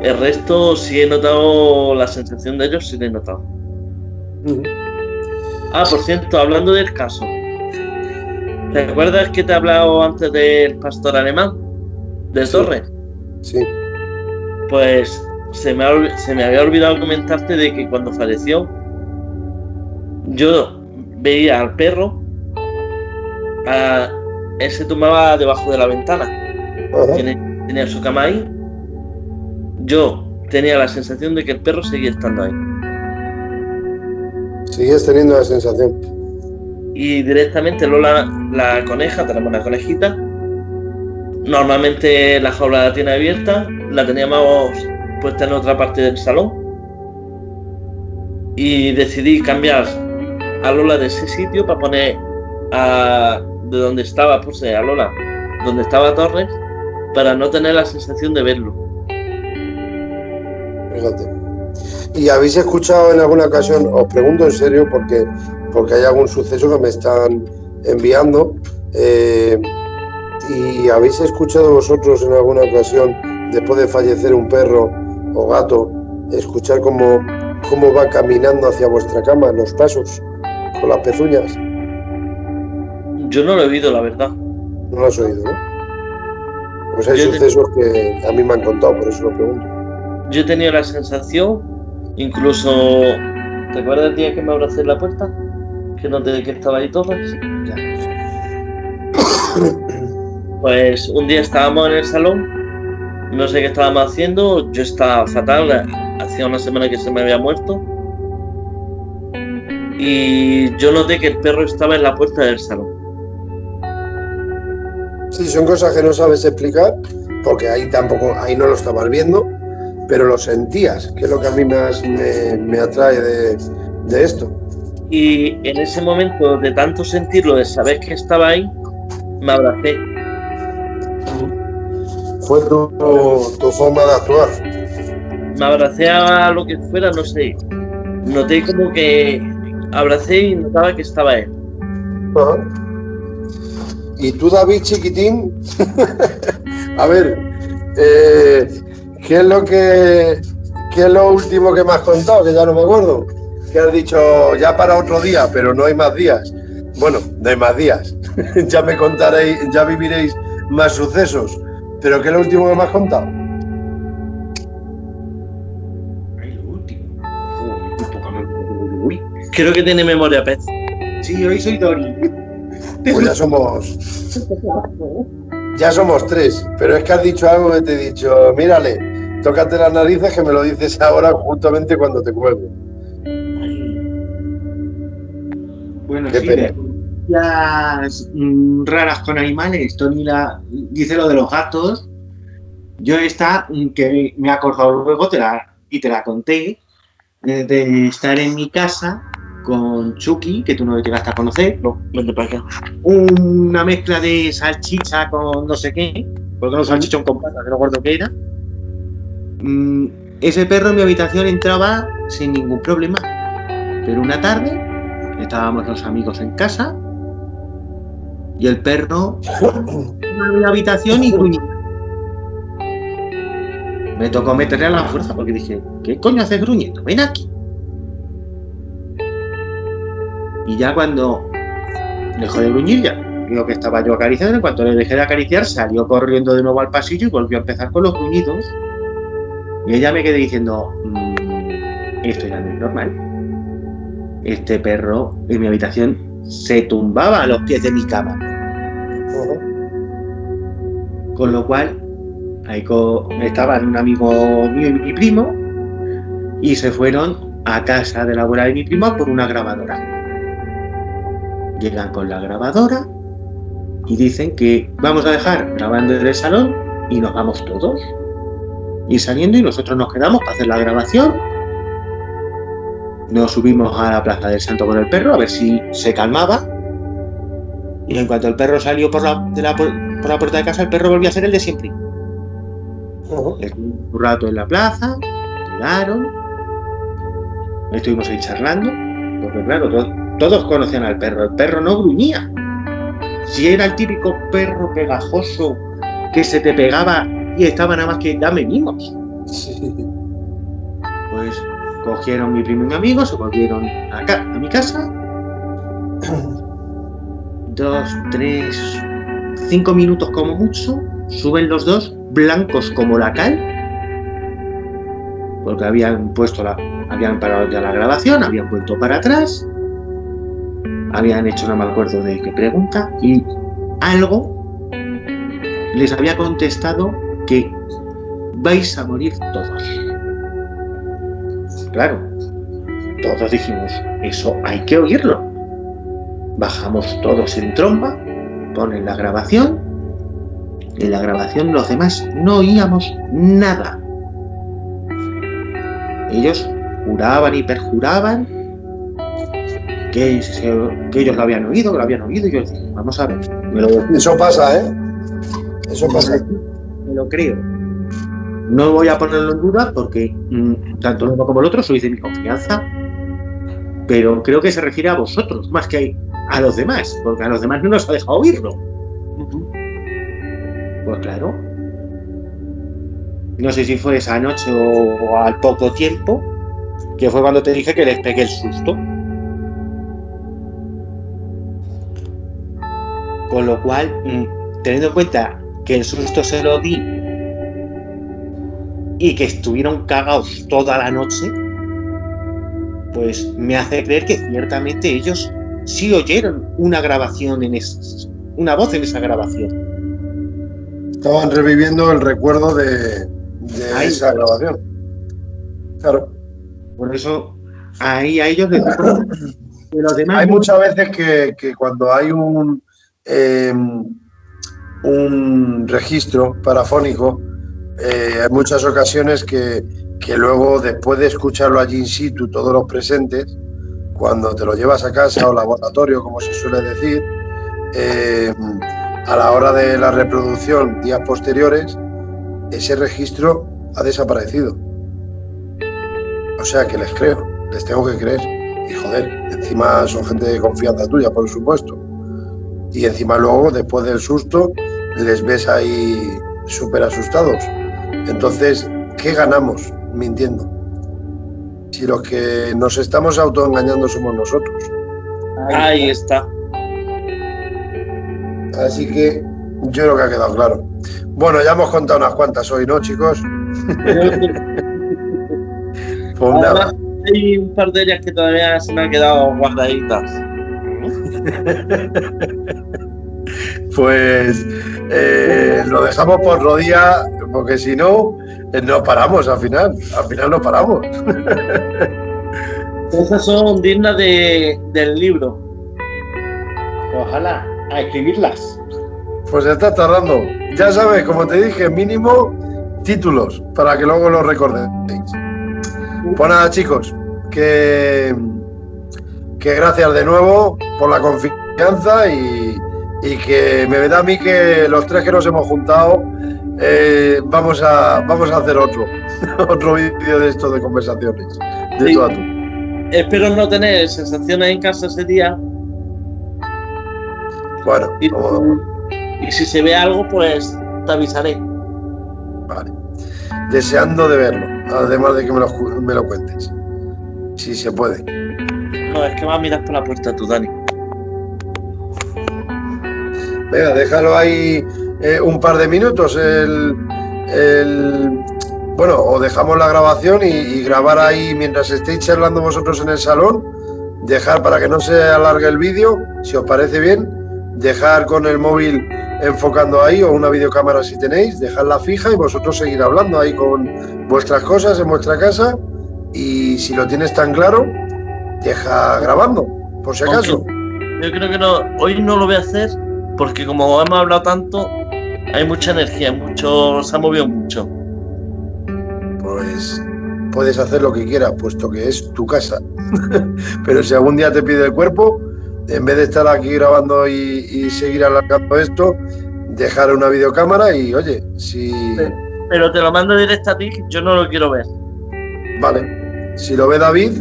El resto sí he notado la sensación de ellos, sí la he notado. Ah, por cierto, hablando del caso, ¿te acuerdas que te he hablado antes del pastor alemán? ¿De Torres? Sí. Pues se me había olvidado comentarte de que cuando falleció, yo veía al perro, él se tumbaba debajo de la ventana, tenía su cama ahí. Yo tenía la sensación de que el perro seguía estando ahí. Sigues teniendo la sensación. Y directamente Lola, la coneja, tenemos una conejita, Normalmente la jaula la tiene abierta, la teníamos puesta en otra parte del salón y decidí cambiar a Lola de ese sitio para poner de donde estaba, puse a Lola donde estaba Torres, para no tener la sensación de verlo. Fíjate. ¿Y habéis escuchado en alguna ocasión, os pregunto en serio porque hay algún suceso que me están enviando, y habéis escuchado vosotros en alguna ocasión, después de fallecer un perro o gato, escuchar cómo va caminando hacia vuestra cama, los pasos, con las pezuñas? Yo no lo he oído, la verdad. No lo has oído, ¿no? Pues hay sucesos que a mí me han contado, por eso lo pregunto. Yo he tenido la sensación, incluso, ¿te acuerdas el día que me abracé en la puerta? Que noté que estaba ahí Torres. Ya. Pues un día estábamos en el salón, no sé qué estábamos haciendo, yo estaba fatal, hacía una semana que se me había muerto, y yo noté que el perro estaba en la puerta del salón. Sí, son cosas que no sabes explicar, porque ahí no lo estabas viendo, pero lo sentías, que es lo que a mí más me atrae de esto. Y en ese momento, de tanto sentirlo, de saber que estaba ahí, me abracé. Fue tu forma de actuar. Me abracé a lo que fuera, no sé. Noté como que abracé y notaba que estaba él. Ajá. Y tú, David, chiquitín, a ver, ¿qué es lo último que me has contado? Que ya no me acuerdo. Que has dicho ya para otro día, pero no hay más días. Bueno, no hay más días. Ya me contaréis, ya viviréis más sucesos. ¿Pero qué es lo último que me has contado? Ay, lo último. Creo que tiene memoria pez. Sí, hoy soy Dori. Pues ya somos tres, pero es que has dicho algo que te he dicho, mírale, tócate las narices que me lo dices ahora justamente cuando te cuelgo. Bueno, qué sí, pena. Las raras con animales, Tony dice lo de los gatos. Yo esta, que me he acordado luego, te la conté, de estar en mi casa con Chucky, que tú no llegaste a conocer. No, vente para acá. Una mezcla de salchicha con no sé qué, porque no salchichón con patas, que no recuerdo qué era. Ese perro en mi habitación entraba sin ningún problema. Pero una tarde estábamos los amigos en casa y el perro en mi habitación y gruñía. Me tocó meterle a la fuerza porque dije, ¿qué coño haces gruñendo? Ven aquí. Y ya cuando dejó de gruñir, ya digo que estaba yo acariciando, en cuanto le dejé de acariciar, salió corriendo de nuevo al pasillo y volvió a empezar con los gruñidos. Y ella me quedé diciendo, esto ya no es normal. Este perro en mi habitación se tumbaba a los pies de mi cama. Con lo cual, ahí estaban un amigo mío y mi primo, y se fueron a casa de la abuela de mi primo por una grabadora. Llegan con la grabadora y dicen que vamos a dejar grabando en el salón y nos vamos todos. Y saliendo, y nosotros nos quedamos para hacer la grabación. Nos subimos a la Plaza del Santo con el perro a ver si se calmaba. Y en cuanto el perro salió por la puerta de casa, el perro volvió a ser el de siempre. Un rato en la plaza, llegaron, estuvimos ahí charlando, porque claro, todos conocían al perro. El perro no gruñía. Si era el típico perro pegajoso que se te pegaba y estaba nada más que dame mimos. Sí. Pues cogieron mi primo y mi amigo, se volvieron a mi casa. 2, 3, 5 minutos como mucho. Suben los dos, blancos como la cal, porque habían parado ya la grabación, habían vuelto para atrás, habían hecho, no me acuerdo de qué pregunta, y algo les había contestado que vais a morir todos. Claro, todos dijimos, eso hay que oírlo. Bajamos todos en tromba, ponen la grabación En la grabación los demás no oíamos nada. Ellos juraban y perjuraban que ellos lo habían oído, y yo decía, vamos a ver. Eso pasa, ¿eh? Eso pasa. Me lo creo. No voy a ponerlo en duda porque tanto uno como el otro sois de mi confianza, pero creo que se refiere a vosotros más que a los demás, porque a los demás no nos ha dejado oírlo. Pues claro. No sé si fue esa noche o al poco tiempo, que fue cuando te dije que les pegué el susto. Con lo cual, teniendo en cuenta que el susto se lo di y que estuvieron cagados toda la noche, pues me hace creer que ciertamente ellos sí oyeron una grabación una voz en esa grabación. Estaban reviviendo el recuerdo de esa grabación. Claro. Por eso, ahí a ellos les digo que los demás. Hay muchas veces que cuando hay un registro parafónico, hay muchas ocasiones que luego, después de escucharlo allí in situ, todos los presentes, cuando te lo llevas a casa o laboratorio, como se suele decir, a la hora de la reproducción, días posteriores, ese registro ha desaparecido. O sea que les creo, les tengo que creer. Y joder, encima son gente de confianza tuya, por supuesto. Y encima luego, después del susto, les ves ahí súper asustados. Entonces, ¿qué ganamos mintiendo? Si los que nos estamos autoengañando somos nosotros. Ahí está. Así que yo creo que ha quedado claro. Bueno, ya hemos contado unas cuantas hoy, ¿no, chicos? Pues nada. Hay un par de ellas que todavía se me han quedado guardaditas. Pues lo dejamos por otro día, porque si no, no paramos al final no paramos. Esas son dignas del libro. Ojalá, a escribirlas. Pues estás tardando. Ya sabes, como te dije, mínimo títulos, para que luego los recordéis. Pues nada, chicos, que gracias de nuevo por la confianza y que me da a mí que los tres que nos hemos juntado vamos a hacer otro vídeo de esto de conversaciones de Sí. tú a tú. Espero no tener sensaciones en casa ese día. Bueno, Y si se ve algo, pues te avisaré. vale. Deseando de verlo, además de que me lo cuentes, si se puede. No, es que vas a mirar por la puerta tú, Dani. Venga, déjalo ahí un par de minutos. Bueno, o dejamos la grabación y grabar ahí mientras estéis charlando vosotros en el salón. Dejar para que no se alargue el vídeo, si os parece bien. Dejar con el móvil enfocando ahí o una videocámara si tenéis. Dejarla fija y vosotros seguir hablando ahí con vuestras cosas en vuestra casa. Y si lo tienes tan claro, deja grabando, por si acaso. Yo creo que no, hoy no lo voy a hacer porque como hemos hablado tanto, hay mucha energía, se ha movido mucho. Pues puedes hacer lo que quieras, puesto que es tu casa. Pero si algún día te pide el cuerpo, en vez de estar aquí grabando y seguir alargando esto, dejar una videocámara y, oye, si... Pero te lo mando directo a ti, yo no lo quiero ver. Vale, si lo ve David,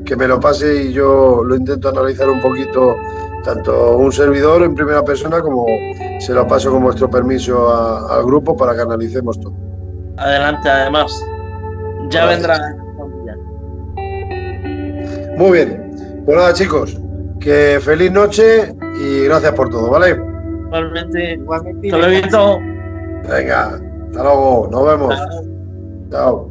que me lo pase y yo lo intento analizar un poquito, tanto un servidor en primera persona como se lo paso con vuestro permiso al grupo para que analicemos todo. Adelante, además. Ya Vale. vendrá. Muy bien, pues nada, chicos, que feliz noche y gracias por todo, ¿vale? Igualmente. Hasta luego. Venga, hasta luego, nos vemos. Chao.